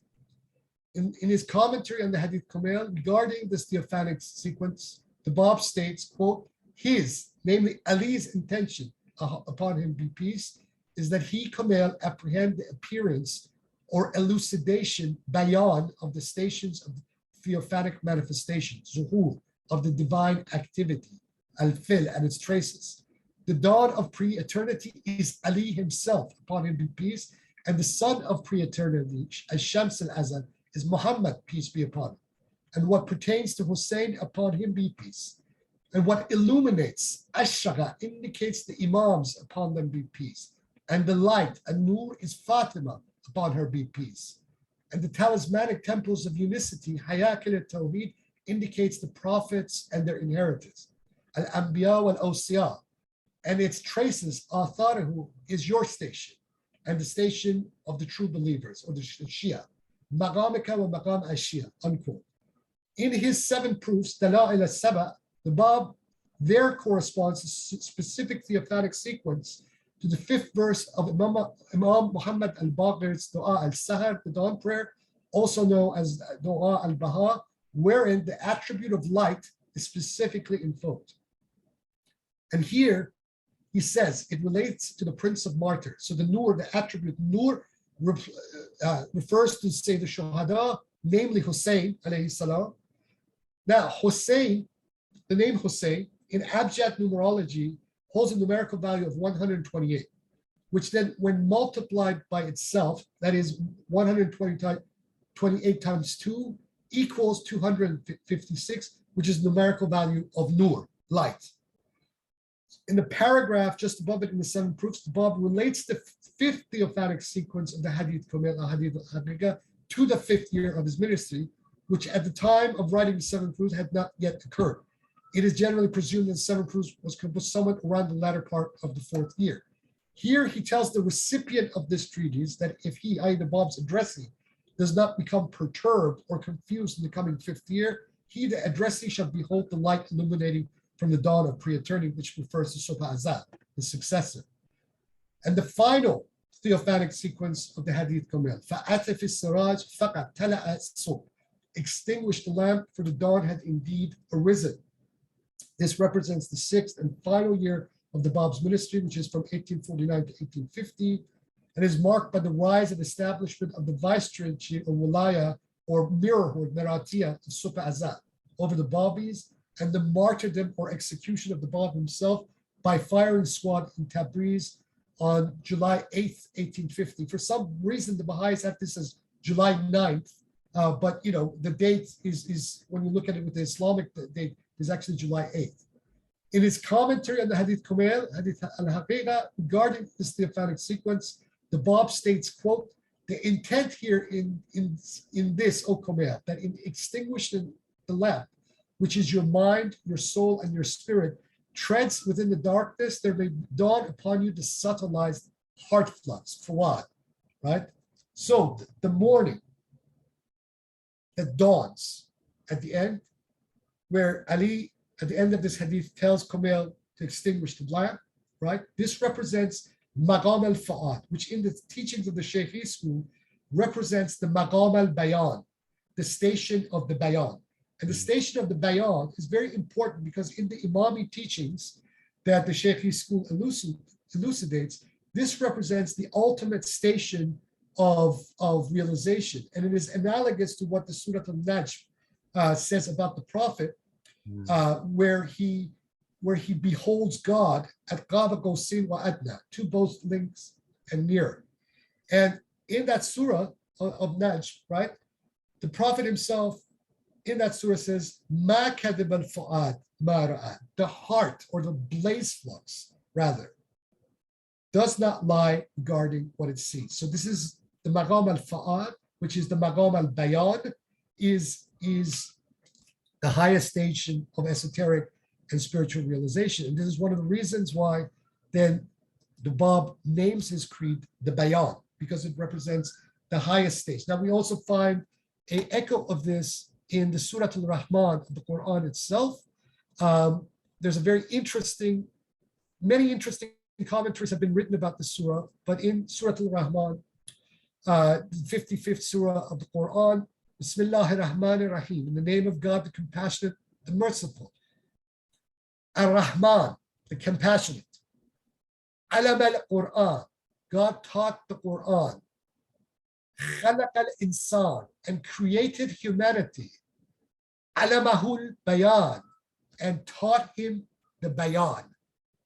In his commentary on the Hadith Kumail regarding this theophanic sequence, the Bāb states, quote, his, namely Ali's intention, upon him be peace, is that he, Kumail, apprehend the appearance or elucidation, Bayān, of the stations of theophanic manifestation, zuhur, of the divine activity, al-fil, and its traces. The dawn of pre-eternity is Ali himself, upon him be peace, and the son of pre-eternity, Shams al-Azal, is Muhammad, peace be upon him. And what pertains to Hussein, upon him be peace. And what illuminates, Ashraqa, indicates the Imams, upon them be peace. And the light, An-Nur, is Fatima, upon her be peace. And the talismanic temples of unicity, Hayakil al-Tawheed, indicates the prophets and their inheritors. Al-Anbiya wal-Awsiya, and its traces, Atharahu, is your station, and the station of the true believers, or the Shia. Maqamika wa maqam al-Shia, unquote. In his 7 proofs, Dala'il al-Saba, the Bāb there corresponds to specific theophanic sequence to the 5th verse of Imam Muhammad al-Baqir's Dua al-Sahar, the dawn prayer, also known as Dua al-Baha, wherein the attribute of light is specifically invoked. And here he says it relates to the Prince of Martyrs. So the Nur, the attribute Nur, refers to, say, the Shuhada, namely Hussein alayhi salam. Now Hussein, the name Hussein, in abjad numerology holds a numerical value of 128, which then when multiplied by itself, that is 128 times 2 equals 256, which is the numerical value of Nur, light. In the paragraph just above it in the 7 proofs, the Bāb relates the 5th theophanic sequence of the Hadith Kumail, Hadith al-Haqiqah, to the 5th year of his ministry, which at the time of writing the 7 proofs had not yet occurred. It is generally presumed that the 7 proofs was composed somewhat around the latter part of the 4th year. Here he tells the recipient of this treatise that if he, i.e. the Bab's addressee, does not become perturbed or confused in the coming 5th year, he, the addressee, shall behold the light illuminating from the dawn of pre-eternity, which refers to Ṣubḥ-i-Azal, his successor. And the final theophanic sequence of the Hadith Kamil, فَأَتَفِ السِّرَاجِ فَقَدْ تَلَأَ الصُّبْحِ, extinguish the lamp, for the dawn had indeed arisen. This represents the 6th and final year of the Bab's ministry, which is from 1849 to 1850, and is marked by the rise and establishment of the vicegerentship or wilaya or mirrorhood, Maratia, of Ṣubḥ-i-Azal over the Babis, and the martyrdom or execution of the Bab himself by firing squad in Tabriz on July 8th, 1850. For some reason, the Bahā'ís have this as July 9th, but the date is when you look at it with the Islamic date, is actually July 8th. In his commentary on the Hadith Kamil, Hadith al-Haqiqa, regarding this theophanic sequence, the Bab states, quote, the intent here in this, O Kamil, that in extinguishing the lamp, which is your mind, your soul, and your spirit, treads within the darkness, there may dawn upon you the subtilized heart flux, fawad, right? So the morning that dawns at the end, where Ali, at the end of this hadith, tells Kamil to extinguish the lamp, right? This represents Maqam al-Fa'ad, which in the teachings of the Shaykhi school represents the Maqam al-Bayan, the station of the Bayan. And the station of the Bayan is very important because in the Imami teachings that the Shaykhi school elucidates, this represents the ultimate station of realization. And it is analogous to what the Surah Al-Najm says about the Prophet, where he beholds God at Qaba Qawsayn wa Adna, to both links and near. And in that surah of Najm, right, the Prophet himself in that surah says, Ma kadhib al-fu'ad ma ra'a, the heart or the blaze flux, rather, does not lie regarding what it sees. So this is the Maqam al-Fa'ad, which is the Maqam al-Bayan, is the highest station of esoteric and spiritual realization. And this is one of the reasons why then the Bab names his creed the Bayan, because it represents the highest stage. Now we also find an echo of this in the Surah Al-Rahman of the Quran itself. There's a many interesting commentaries have been written about the surah, but in Surah Al-Rahman, the 55th surah of the Quran, Bismillahir Rahmanir Rahim, in the name of God, the compassionate, the merciful. Ar-Rahman, the compassionate. Alam al-Quran, God taught the Quran. Khalaq al-insan, and created humanity. Alamahul bayan, and taught him the bayan,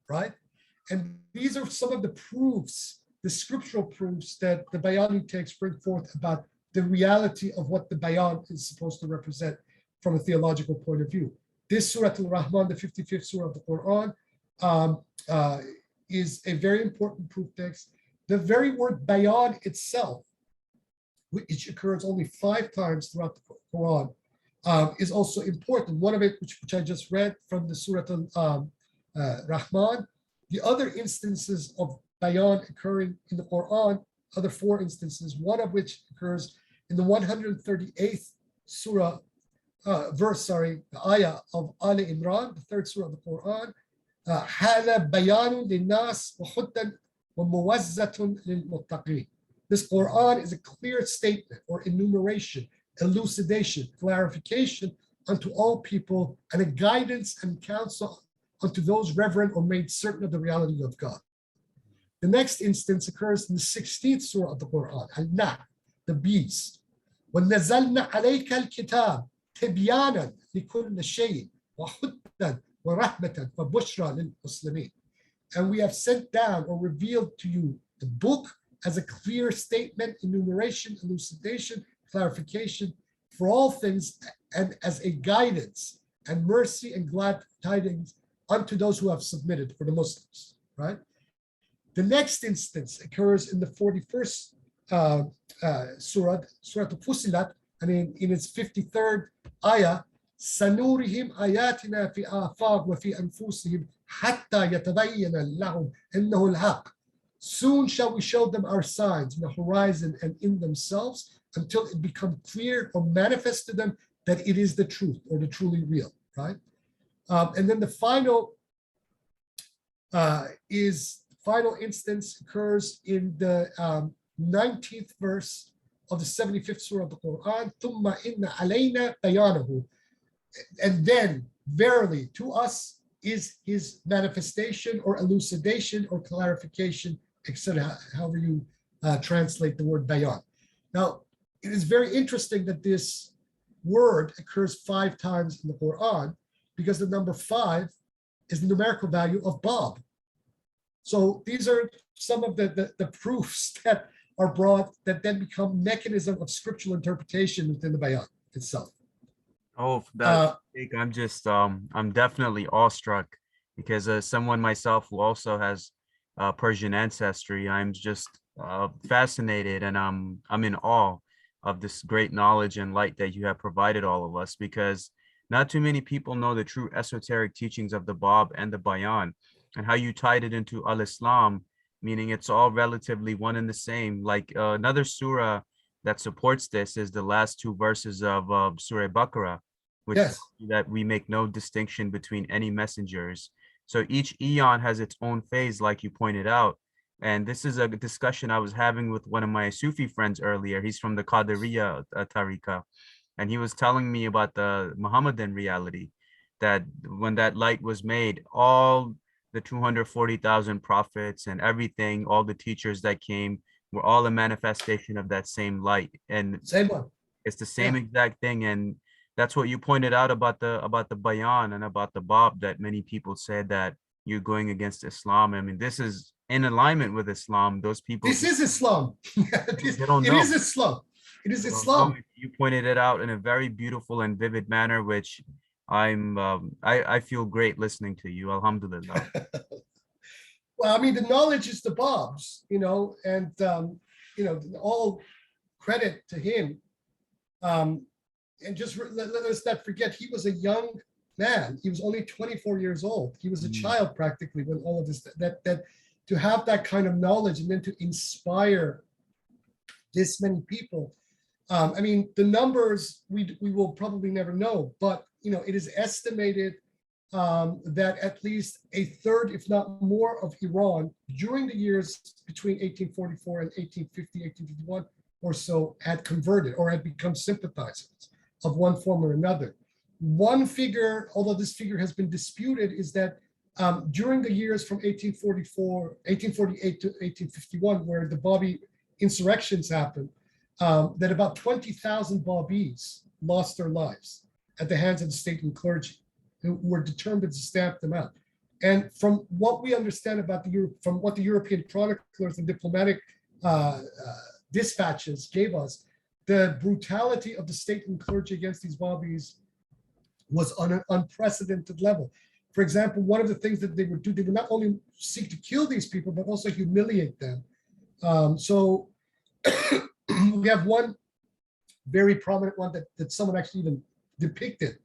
right? And these are some of the proofs, the scriptural proofs that the Bayani texts bring forth about the reality of what the bayan is supposed to represent from a theological point of view. This Surah Al-Rahman, the 55th surah of the Quran, is a very important proof text. The very word bayan itself, which occurs only 5 times throughout the Quran, is also important. One of it, which I just read from the Surah Al-Rahman, the other instances of bayan occurring in the Quran, other 4 instances, one of which occurs in the 138th surah, the ayah of Ali Imran, the 3rd surah of the Quran, هَذَا بَيَانٌ لِلنَّاسِ وَحُدًّا وَمُوَزَّةٌ لِلْمُتَّقِينَ. This Quran is a clear statement or enumeration, elucidation, clarification unto all people, and a guidance and counsel unto those reverent or made certain of the reality of God. The next instance occurs in the 16th surah of the Quran, Al-Nahl, the bees. وَنَزَلْنَا عَلَيْكَ الْكِتَابِ تِبْيَانًا لِكُلِّ شَيْءٍ وَهُدًّا وَرَحْمَةً وَبُشْرَى لِلْمُسْلِمِينَ. And we have sent down or revealed to you the book as a clear statement, enumeration, elucidation, clarification for all things, and as a guidance and mercy and glad tidings unto those who have submitted, for the Muslims, right? The next instance occurs in the 41st surah, Surah Al-Fussilat, and in its 53rd ayah, سَنُورِهِمْ آيَاتِنَا فِي آفَاقٍ وَفِي أَنفُسِهِمْ حَتَّى يَتَبَيَّنَ لَهُمْ إِنَّهُ الْحَقُّ. Soon shall we show them our signs in the horizon and in themselves until it become clear or manifest to them that it is the truth or the truly real, right? And then the final instance occurs in the 19th verse of the 75th surah of the Quran. ثُمَّ إِنَّ عَلَيْنَا بَيَانَهُ. And then, verily, to us is his manifestation or elucidation or clarification, etc., however you translate the word bayan. Now, it is very interesting that this word occurs 5 times in the Quran, because the number 5 is the numerical value of Bab. So these are some of the proofs that are brought that then become mechanism of scriptural interpretation within the Bayan itself. Oh, for that sake, I'm definitely awestruck, because as someone myself who also has Persian ancestry, I'm just fascinated, and I'm in awe of this great knowledge and light that you have provided all of us, because not too many people know the true esoteric teachings of the Bab and the Bayan, and how you tied it into Al-Islam, meaning it's all relatively one and the same. Like another surah that supports this is the last 2 verses of Surah Baqarah, which Yes. that we make no distinction between any messengers. So each eon has its own phase, like you pointed out. And this is a discussion I was having with one of my Sufi friends earlier. He's from the Qadiriya Tariqa, and he was telling me about the Muhammadan reality, that when that light was made, all the 240,000 prophets and everything, all the teachers that came, were all a manifestation of that same light. And Same one. it's the same exact thing. And that's what you pointed out about the Bayan and about the Bab, that many people said that you're going against Islam. I mean, this is in alignment with Islam. Those people, This is Islam. they don't It know. is Islam. It is They don't Islam. know. You pointed it out in a very beautiful and vivid manner, which I feel great listening to you. Alhamdulillah. Well, I mean, the knowledge is the Bab's, and all credit to him. And just let us not forget, he was a young man. He was only 24 years old. He was a child practically when all of this, that to have that kind of knowledge and then to inspire this many people. I mean, the numbers we will probably never know, but it is estimated that at least a third, if not more, of Iran during the years between 1844 and 1850, 1851 or so had converted or had become sympathizers of one form or another. One figure, although this figure has been disputed, is that during the years from 1848 to 1851, where the Babi insurrections happened, that about 20,000 Babis lost their lives at the hands of the state and clergy, who were determined to stamp them out. And from what we understand about from what the European chroniclers and diplomatic dispatches gave us, the brutality of the state and clergy against these Babis was on an unprecedented level. For example, one of the things that they would do, they would not only seek to kill these people, but also humiliate them. So we have one very prominent one that someone actually even depicted,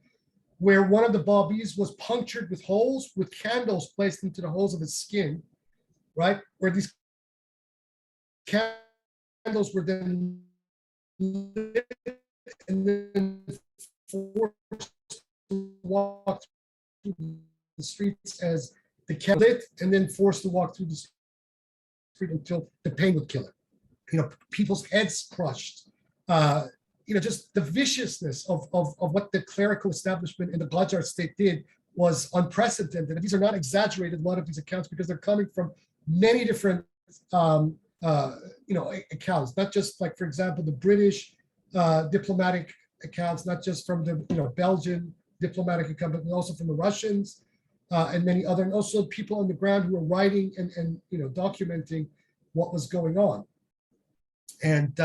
where one of the Babis was punctured with holes, with candles placed into the holes of his skin, right? Where these candles were then lit and then forced to walk through the streets as the candle lit, and then forced to walk through the street until the pain would kill him. People's heads crushed. Just the viciousness of what the clerical establishment and the Qajar state did was unprecedented. And these are not exaggerated, a lot of these accounts, because they're coming from many different accounts, not just like, for example, the British diplomatic accounts, not just from the Belgian diplomatic account, but also from the Russians and many other, and also people on the ground who were writing and documenting what was going on. And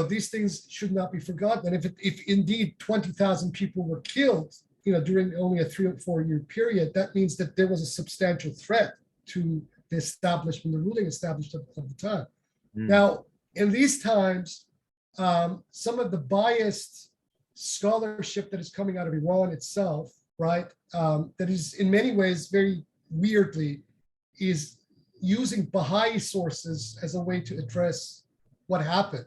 these things should not be forgotten. And if indeed 20,000 people were killed, during only a 3 or 4 year period, that means that there was a substantial threat to the establishment, the ruling establishment of the time. Now, in these times, some of the biased scholarship that is coming out of Iran itself, right, that is in many ways very weirdly is using Baha'i sources as a way to address what happened.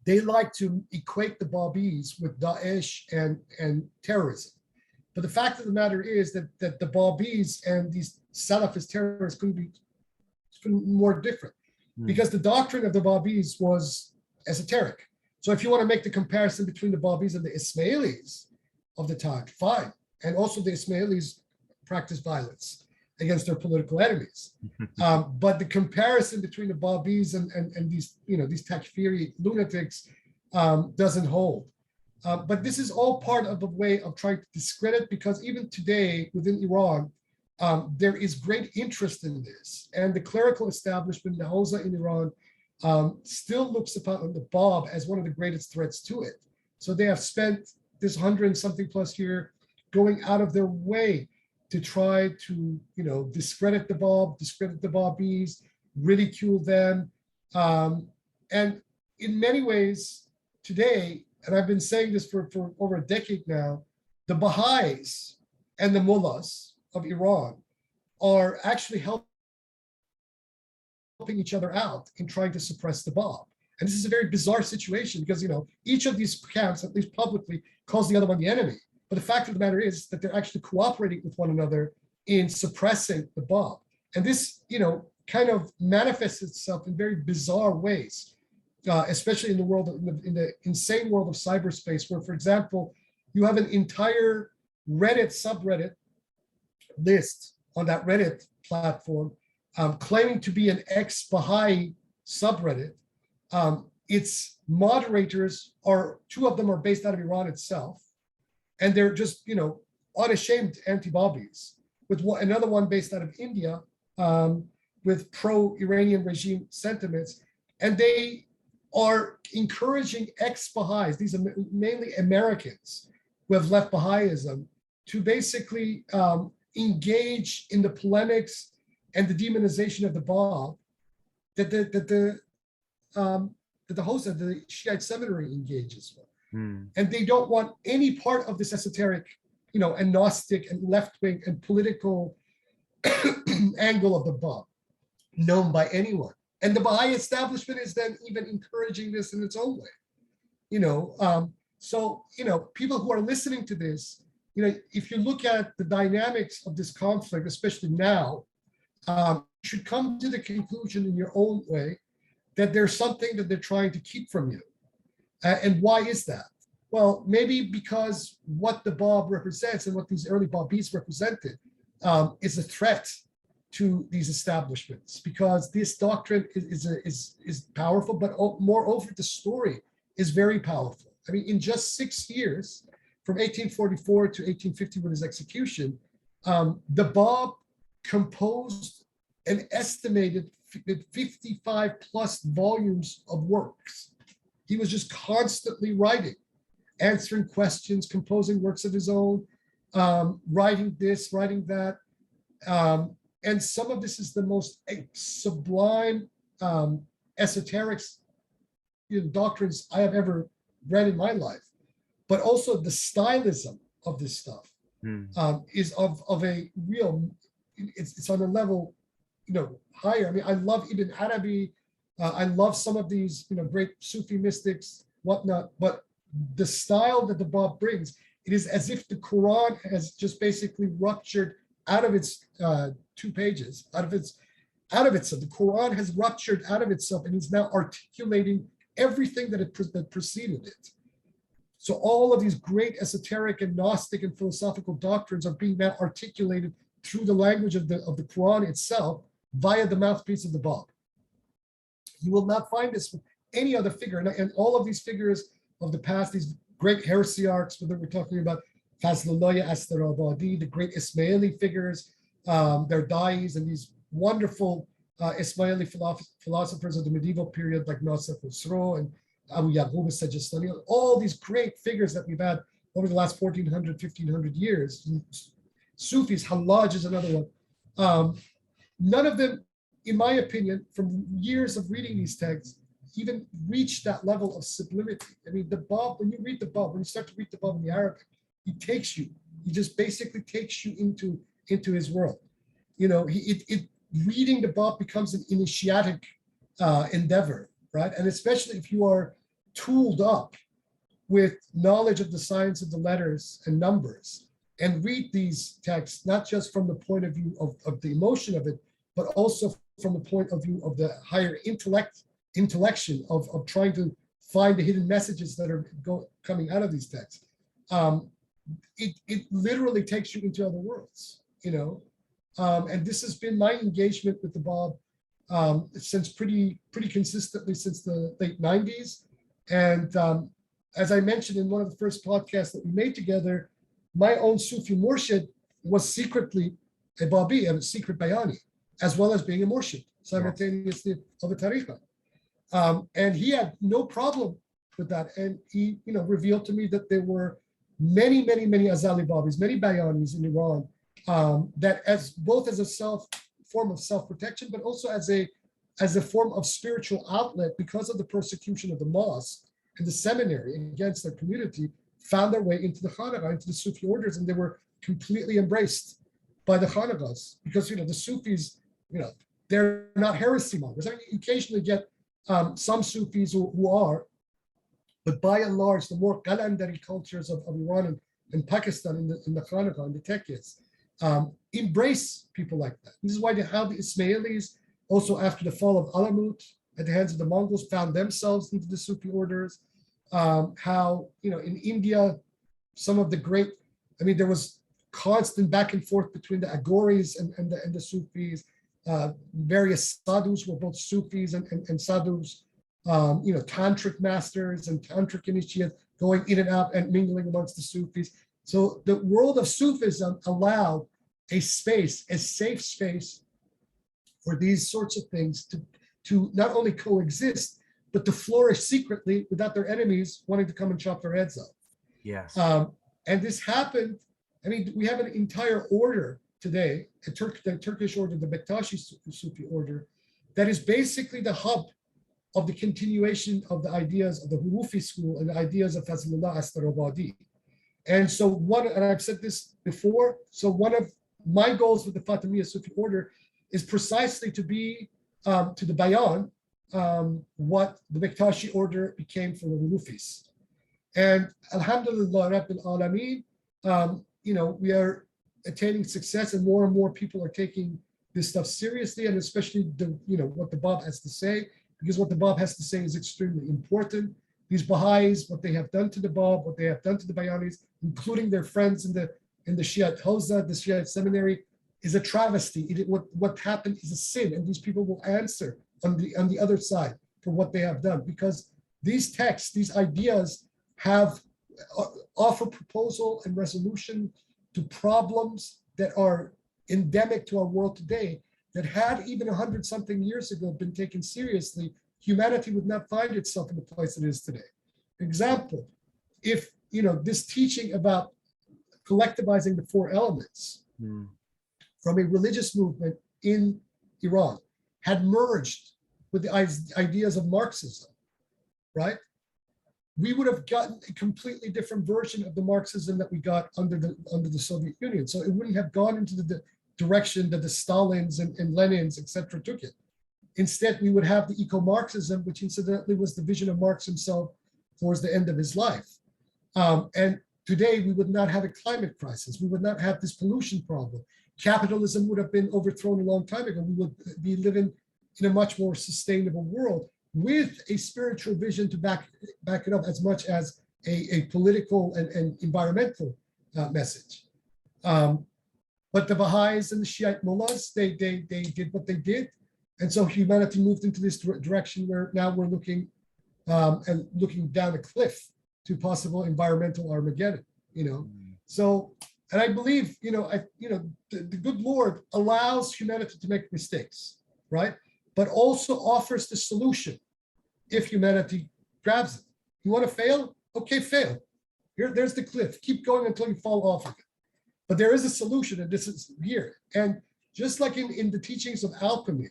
They like to equate the Babis with Daesh and terrorism. But the fact of the matter is that the Babis and these Salafist terrorists couldn't be more different, because the doctrine of the Babis was esoteric. So if you want to make the comparison between the Babis and the Ismailis of the time, fine. And also the Ismailis practiced violence against their political enemies. But the comparison between the Babis and these, these takfiri lunatics doesn't hold. But this is all part of a way of trying to discredit, because even today within Iran, there is great interest in this. And the clerical establishment, the Hausa in Iran, still looks upon the Bab as one of the greatest threats to it. So they have spent this 100 and something plus year going out of their way to try to, discredit the Bab, discredit the Babis, ridicule them. And in many ways today, and I've been saying this for over a decade now, the Bahā'īs and the mullahs of Iran are actually helping each other out in trying to suppress the Bab. And this is a very bizarre situation because, each of these camps, at least publicly, calls the other one the enemy. But the fact of the matter is that they're actually cooperating with one another in suppressing the Bab. And this, kind of manifests itself in very bizarre ways, especially in the world, in the insane world of cyberspace, where, for example, you have an entire Reddit subreddit list on that Reddit platform claiming to be an ex-Baha'i subreddit. Its moderators two of them are based out of Iran itself, and they're just, unashamed anti-Babis, with another one based out of India with pro-Iranian regime sentiments. And they are encouraging ex-Baha'is, these are mainly Americans who have left Baha'ism, to basically engage in the polemics and the demonization of the Bab that the host of the Shiite seminary engages with. And they don't want any part of this esoteric, and Gnostic and left-wing and political angle of the Bab known by anyone. And the Baha'i establishment is then even encouraging this in its own way. So, people who are listening to this, if you look at the dynamics of this conflict, especially now, you should come to the conclusion in your own way that there's something that they're trying to keep from you. And why is that? Well, maybe because what the Bab represents and what these early Babis represented is a threat to these establishments, because this doctrine is powerful, but moreover, the story is very powerful. I mean, in just 6 years, from 1844 to 1850, with his execution, the Bab composed an estimated 55 plus volumes of works. He was just constantly writing, answering questions, composing works of his own, writing this, writing that. And some of this is the most sublime esoteric doctrines I have ever read in my life. But also the stylism of this stuff is of a real, it's on a level, higher. I mean, I love Ibn Arabi. I love some of these, great Sufi mystics, whatnot. But the style that the Bab brings, it is as if the Quran has just basically ruptured out of its 2 pages, out of itself. The Quran has ruptured out of itself and is now articulating everything that preceded it. So all of these great esoteric and Gnostic and philosophical doctrines are being now articulated through the language of the Quran itself via the mouthpiece of the Bab. You will not find this with any other figure. And all of these figures of the past, these great heresiarchs, whether we're talking about Fazlullah Astarabadi, the great Ismaili figures, their dais, and these wonderful Ismaili philosophers of the medieval period like Nasr Khusro and Abu Yaqub al-Sajistani, all these great figures that we've had over the last 1400, 1500 years. Sufis, Hallaj is another one. None of them, in my opinion, from years of reading these texts, even reach that level of sublimity. I mean, the Bab, when you read the Bab, when you start to read the Bab in the Arabic, he just basically takes you into his world. reading the Bāb becomes an initiatic endeavor, right? And especially if you are tooled up with knowledge of the science of the letters and numbers, and read these texts, not just from the point of view of the emotion of it, but also from the point of view of the higher intellection of trying to find the hidden messages that are coming out of these texts. It literally takes you into other worlds, and this has been my engagement with the Bāb since pretty consistently since the late 90s. And as I mentioned in one of the first podcasts that we made together, my own Sufi Murshid was secretly a Babi, a secret Bayani, as well as being a Murshid simultaneously of a Tariqa. And he had no problem with that. And he, revealed to me that there were many Azali Babis, many Bayanis in Iran, that both as a form of self-protection, but also as a form of spiritual outlet because of the persecution of the mosque and the seminary against their community, found their way into the Khanaqah, into the Sufi orders, and they were completely embraced by the Khanaqahs because, the Sufis, they're not heresy mongers. I mean, you occasionally get some Sufis who are, but by and large, the more Qalandari cultures of Iran and Pakistan in the Khanaqah and the Tekkis embrace people like that. This is why how the Ismailis, also after the fall of Alamut at the hands of the Mongols, found themselves into the Sufi orders. How, in India, some of the great, there was constant back and forth between the Aghoris and the Sufis. Various sadhus were both Sufis and sadhus, tantric masters and tantric initiates going in and out and mingling amongst the Sufis. So the world of Sufism allowed a safe space for these sorts of things to not only coexist, but to flourish secretly without their enemies wanting to come and chop their heads off. Yes. And this happened. We have an entire order today, the Turkish order, the Bektashi Sufi order, that is basically the hub of the continuation of the ideas of the Hurufi school and the ideas of Fazlullah Astarabadi. And so and I've said this before, so one of my goals with the Fatimiyya Sufi order is precisely to be, to the Bayān, what the Bektashi order became for the Hurufis. And Alhamdulillah Rabbil Alameen, we are attaining success, and more people are taking this stuff seriously, and especially what the Bāb has to say, because what the Bāb has to say is extremely important. These Bahā'īs, what they have done to the Bāb, what they have done to the Bayanis, including their friends in the Shiite Hawza, the Shiite seminary, is a travesty. What happened is a sin, and these people will answer on the other side for what they have done, because these texts, these ideas offer proposal and resolution to problems that are endemic to our world today, that had even 100-something years ago been taken seriously, humanity would not find itself in the place it is today. Example, if this teaching about collectivizing the four elements from a religious movement in Iran had merged with the ideas of Marxism, right? We would have gotten a completely different version of the Marxism that we got under the Soviet Union. So it wouldn't have gone into the direction that the Stalins and Lenins, et cetera, took it. Instead, we would have the eco-Marxism, which incidentally was the vision of Marx himself towards the end of his life. And today, we would not have a climate crisis. We would not have this pollution problem. Capitalism would have been overthrown a long time ago. We would be living in a much more sustainable world with a spiritual vision to back it up, as much as a political and environmental message. But the Baha'is and the Shiite mullahs, they did what they did. And so humanity moved into this direction where now we're looking and looking down a cliff to possible environmental Armageddon, So, and I believe, the good Lord allows humanity to make mistakes, right? But also offers the solution if humanity grabs it. You want to fail? Okay, fail. There's the cliff. Keep going until you fall off of it. But there is a solution, and this is here. And just like in the teachings of alchemy,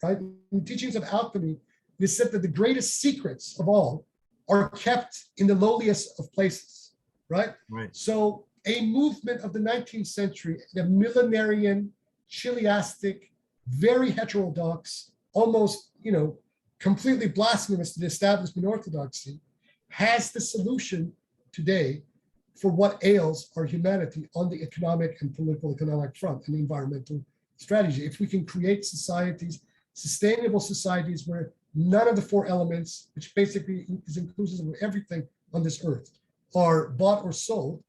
right? In the teachings of alchemy, it is said that the greatest secrets of all are kept in the lowliest of places, right? Right. So a movement of the 19th century, the millenarian chiliastic, very heterodox, almost, completely blasphemous to the establishment orthodoxy, has the solution today for what ails our humanity on the economic and political economic front and the environmental strategy. If we can create societies, sustainable societies where none of the four elements, which basically is inclusive of everything on this earth, are bought or sold,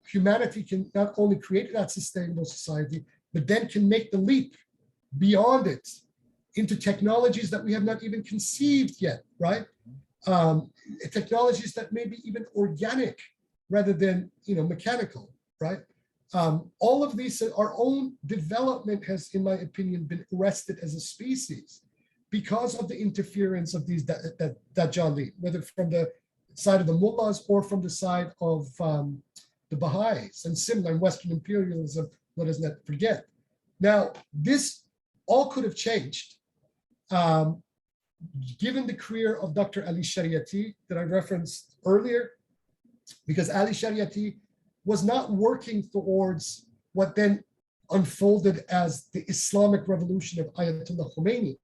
humanity can not only create that sustainable society, but then can make the leap beyond it into technologies that we have not even conceived yet, right? Technologies that may be even organic rather than mechanical, right? All of these, our own development has, in my opinion, been arrested as a species because of the interference of these Dajjali, whether from the side of the mullahs or from the side of the Bahā'ís, and similar in Western imperialism, let us not forget. Now, this all could have changed given the career of Dr. Ali Shariati that I referenced earlier, because Ali Shariati was not working towards what then unfolded as the Islamic revolution of Ayatollah Khomeini.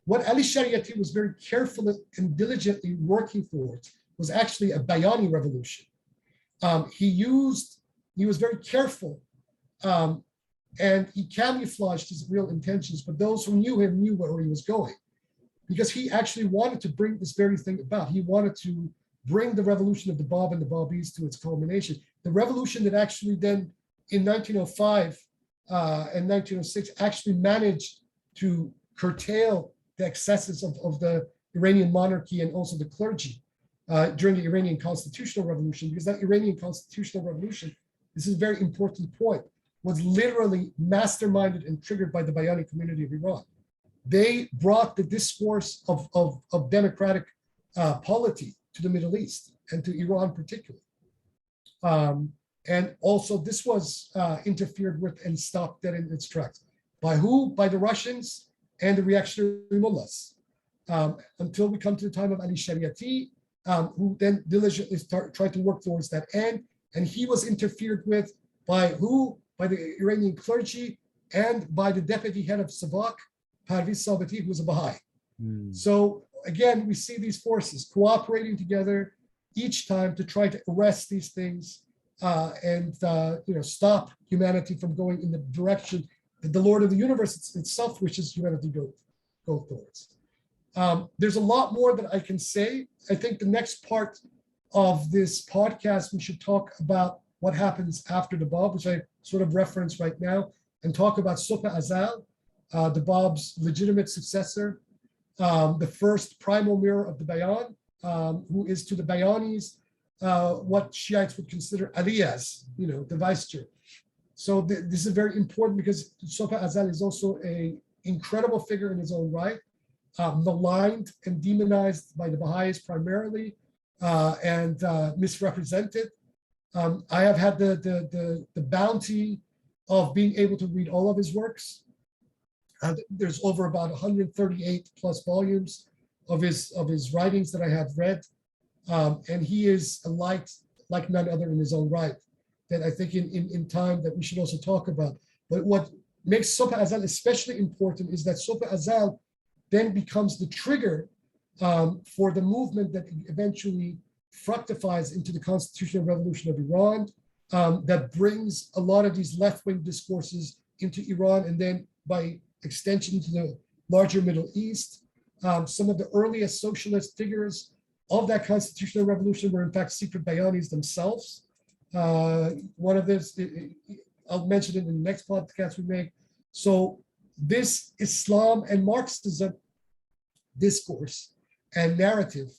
What Ali Shariati was very careful and diligently working towards was actually a Bayāni revolution. He was very careful and he camouflaged his real intentions, but those who knew him knew where he was going, because he actually wanted to bring this very thing about. He wanted to bring the revolution of the Bāb and the Bābīs to its culmination. The revolution that actually then in 1905 and 1906 actually managed to curtail the excesses of the Iranian monarchy and also the clergy during the Iranian constitutional revolution, because that Iranian constitutional revolution, this is a very important point, was literally masterminded and triggered by the Bayāni community of Iran. They brought the discourse of democratic polity to the Middle East and to Iran particularly. And also this was interfered with and stopped dead in its tracks. By who? By the Russians and the reactionary mullahs. Until we come to the time of Ali Shariati, who then diligently tried to work towards that end. And he was interfered with by who? By the Iranian clergy and by the deputy head of Savak, Parviz Sabati, who was a Baha'i. So again, we see these forces cooperating together each time to try to arrest these things and stop humanity from going in the direction that the Lord of the universe itself wishes humanity to go towards. There's a lot more that I can say. I think the next part of this podcast, we should talk about what happens after the Bāb, which I sort of reference right now, and talk about Ṣubḥ-i-Azal, the Bāb's legitimate successor, the first primal mirror of the Bayan, who is to the Bayanis what Shiites would consider Aliyas, the vice-chair. So this is very important because Ṣubḥ-i-Azal is also an incredible figure in his own right, maligned and demonized by the Bahā'ís primarily, and misrepresented. I have had the bounty of being able to read all of his works. There's over about 138 plus volumes of his writings that I have read, and he is a light like none other in his own right, that I think in time that we should also talk about. But what makes Ṣubḥ-i-Azal especially important is that Ṣubḥ-i-Azal then becomes the trigger for the movement that eventually fructifies into the constitutional revolution of Iran, that brings a lot of these left-wing discourses into Iran and then by extension to the larger Middle East. Some of the earliest socialist figures of that constitutional revolution were in fact secret Bayanis themselves. One of this, I'll mention it in the next podcast we make. So this Islam and Marxism discourse and narrative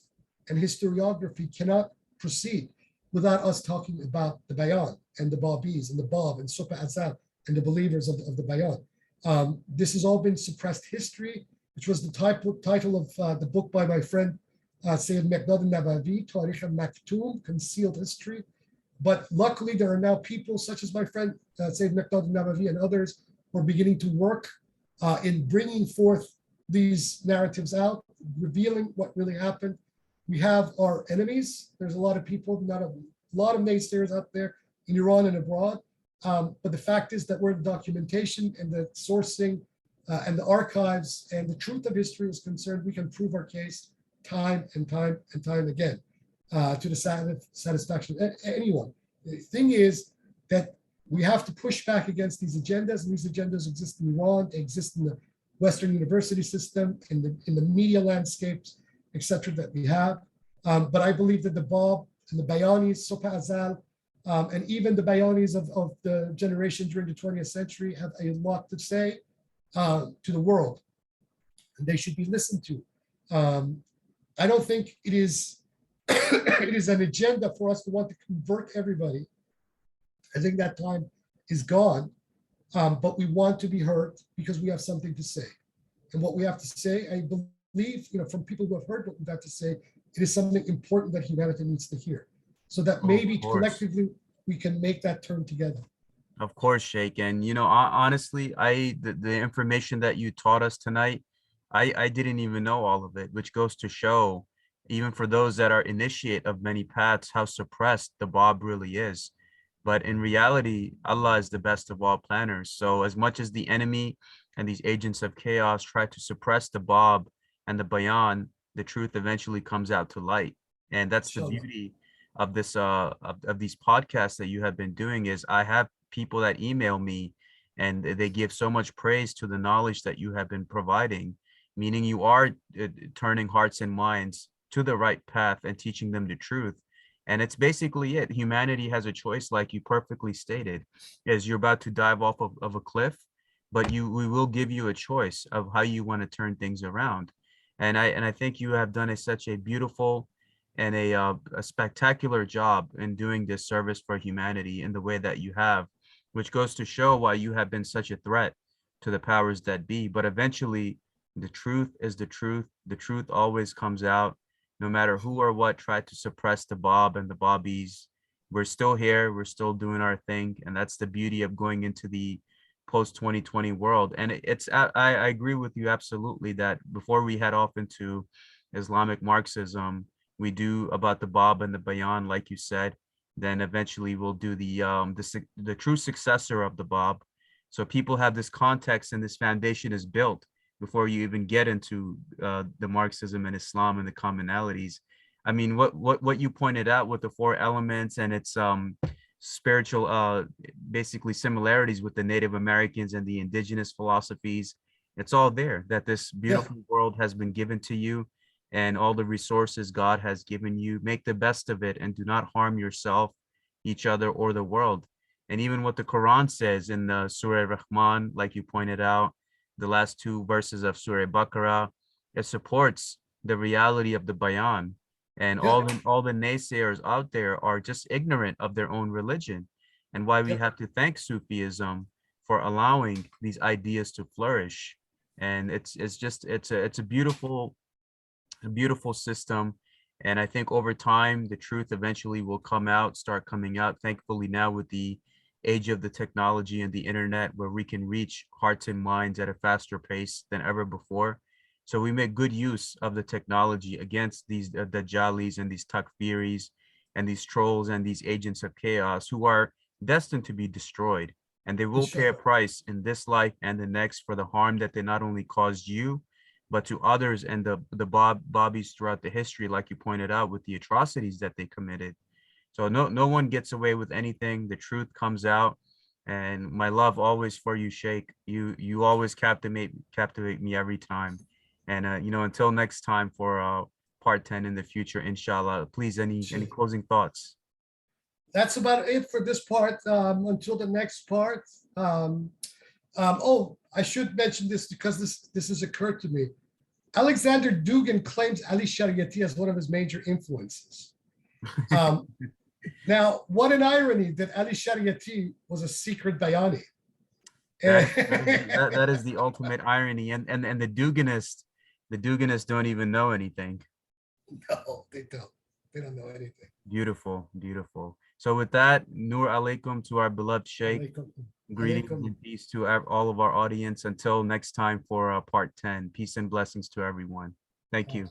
and historiography cannot proceed without us talking about the Bayān and the Bābīs and the Bāb and Ṣubḥ-i-Azal and the believers of the Bayān. This has all been suppressed history, which was the title of the book by my friend Seyyed Nawawi, Tarikh al-Maktoum, Concealed History. But luckily there are now people such as my friend Seyyed Nawawi and others who are beginning to work in bringing forth these narratives out, revealing what really happened. We have our enemies. There's a lot of people, not a lot of naysayers out there in Iran and abroad. But the fact is that where the documentation and the sourcing and the archives and the truth of history is concerned, we can prove our case time and time and time again to the satisfaction of anyone. The thing is that we have to push back against these agendas, and these agendas exist in Iran, they exist in the Western university system, in the media landscapes, etc. that we have. But I believe that the Bab and the Bayanis, Ṣubḥ-i-Azal, and even the Bayanis of the generation during the 20th century have a lot to say to the world, and they should be listened to. I don't think it is it is an agenda for us to want to convert everybody. I think that time is gone, but we want to be heard because we have something to say. And what we have to say, I believe, from people who have heard what we've got to say, it is something important that humanity needs to hear. So that maybe collectively we can make that turn together. Of course, Sheikh. And, honestly, the information that you taught us tonight, I didn't even know all of it, which goes to show, even for those that are initiate of many paths, how suppressed the Bab really is. But in reality, Allah is the best of all planners. So as much as the enemy and these agents of chaos try to suppress the Bab and the Bayan, the truth eventually comes out to light. And that's the beauty of this of these podcasts that you have been doing. Is I have people that email me and they give so much praise to the knowledge that you have been providing, meaning you are turning hearts and minds to the right path and teaching them the truth. And it's basically it. Humanity has a choice, like you perfectly stated, is you're about to dive off of a cliff, but we will give you a choice of how you want to turn things around. And I think you have done such a beautiful and a spectacular job in doing this service for humanity in the way that you have, which goes to show why you have been such a threat to the powers that be. But eventually, the truth is the truth. The truth always comes out, no matter who or what tried to suppress the Bab and the Babis. We're still here. We're still doing our thing. And that's the beauty of going into the post-2020 world. And I agree with you absolutely that before we head off into Islamic Marxism, we do about the Bab and the Bayan, like you said. Then eventually we'll do the true successor of the Bab. So people have this context and this foundation is built before you even get into the Marxism and Islam and the commonalities. I mean, what you pointed out with the four elements and its spiritual, basically similarities with the Native Americans and the indigenous philosophies, it's all there, that this beautiful world has been given to you and all the resources God has given you. Make the best of it and do not harm yourself, each other, or the world. And even what the Quran says in the Surah Rahman, like you pointed out, the last two verses of Surah Baqarah, it supports the reality of the Bayan. And all the naysayers out there are just ignorant of their own religion, and why we have to thank Sufism for allowing these ideas to flourish. And it's a beautiful system. And I think over time, the truth eventually will start coming out. Thankfully now with the age of the technology and the internet, where we can reach hearts and minds at a faster pace than ever before. So we make good use of the technology against these Dajjalis and these Takfiris and these trolls and these agents of chaos who are destined to be destroyed. And they will pay a price in this life and the next for the harm that they not only caused you, but to others and the Babis throughout the history, like you pointed out, with the atrocities that they committed. So no one gets away with anything. The truth comes out. And my love always for you, Sheikh. You always captivate me every time. And until next time for part 10 in the future, inshallah. Please, any closing thoughts? That's about it for this part. Until the next part. I should mention this because this has occurred to me. Alexander Dugin claims Ali Shariati as one of his major influences. Now, what an irony that Ali Shariati was a secret Bayani. That is the ultimate irony. And the Duginists don't even know anything. No, they don't. They don't know anything. Beautiful, beautiful. So with that, Nur alaikum to our beloved Sheikh. Greetings and peace to all of our audience. Until next time for part 10. Peace and blessings to everyone. Thank you.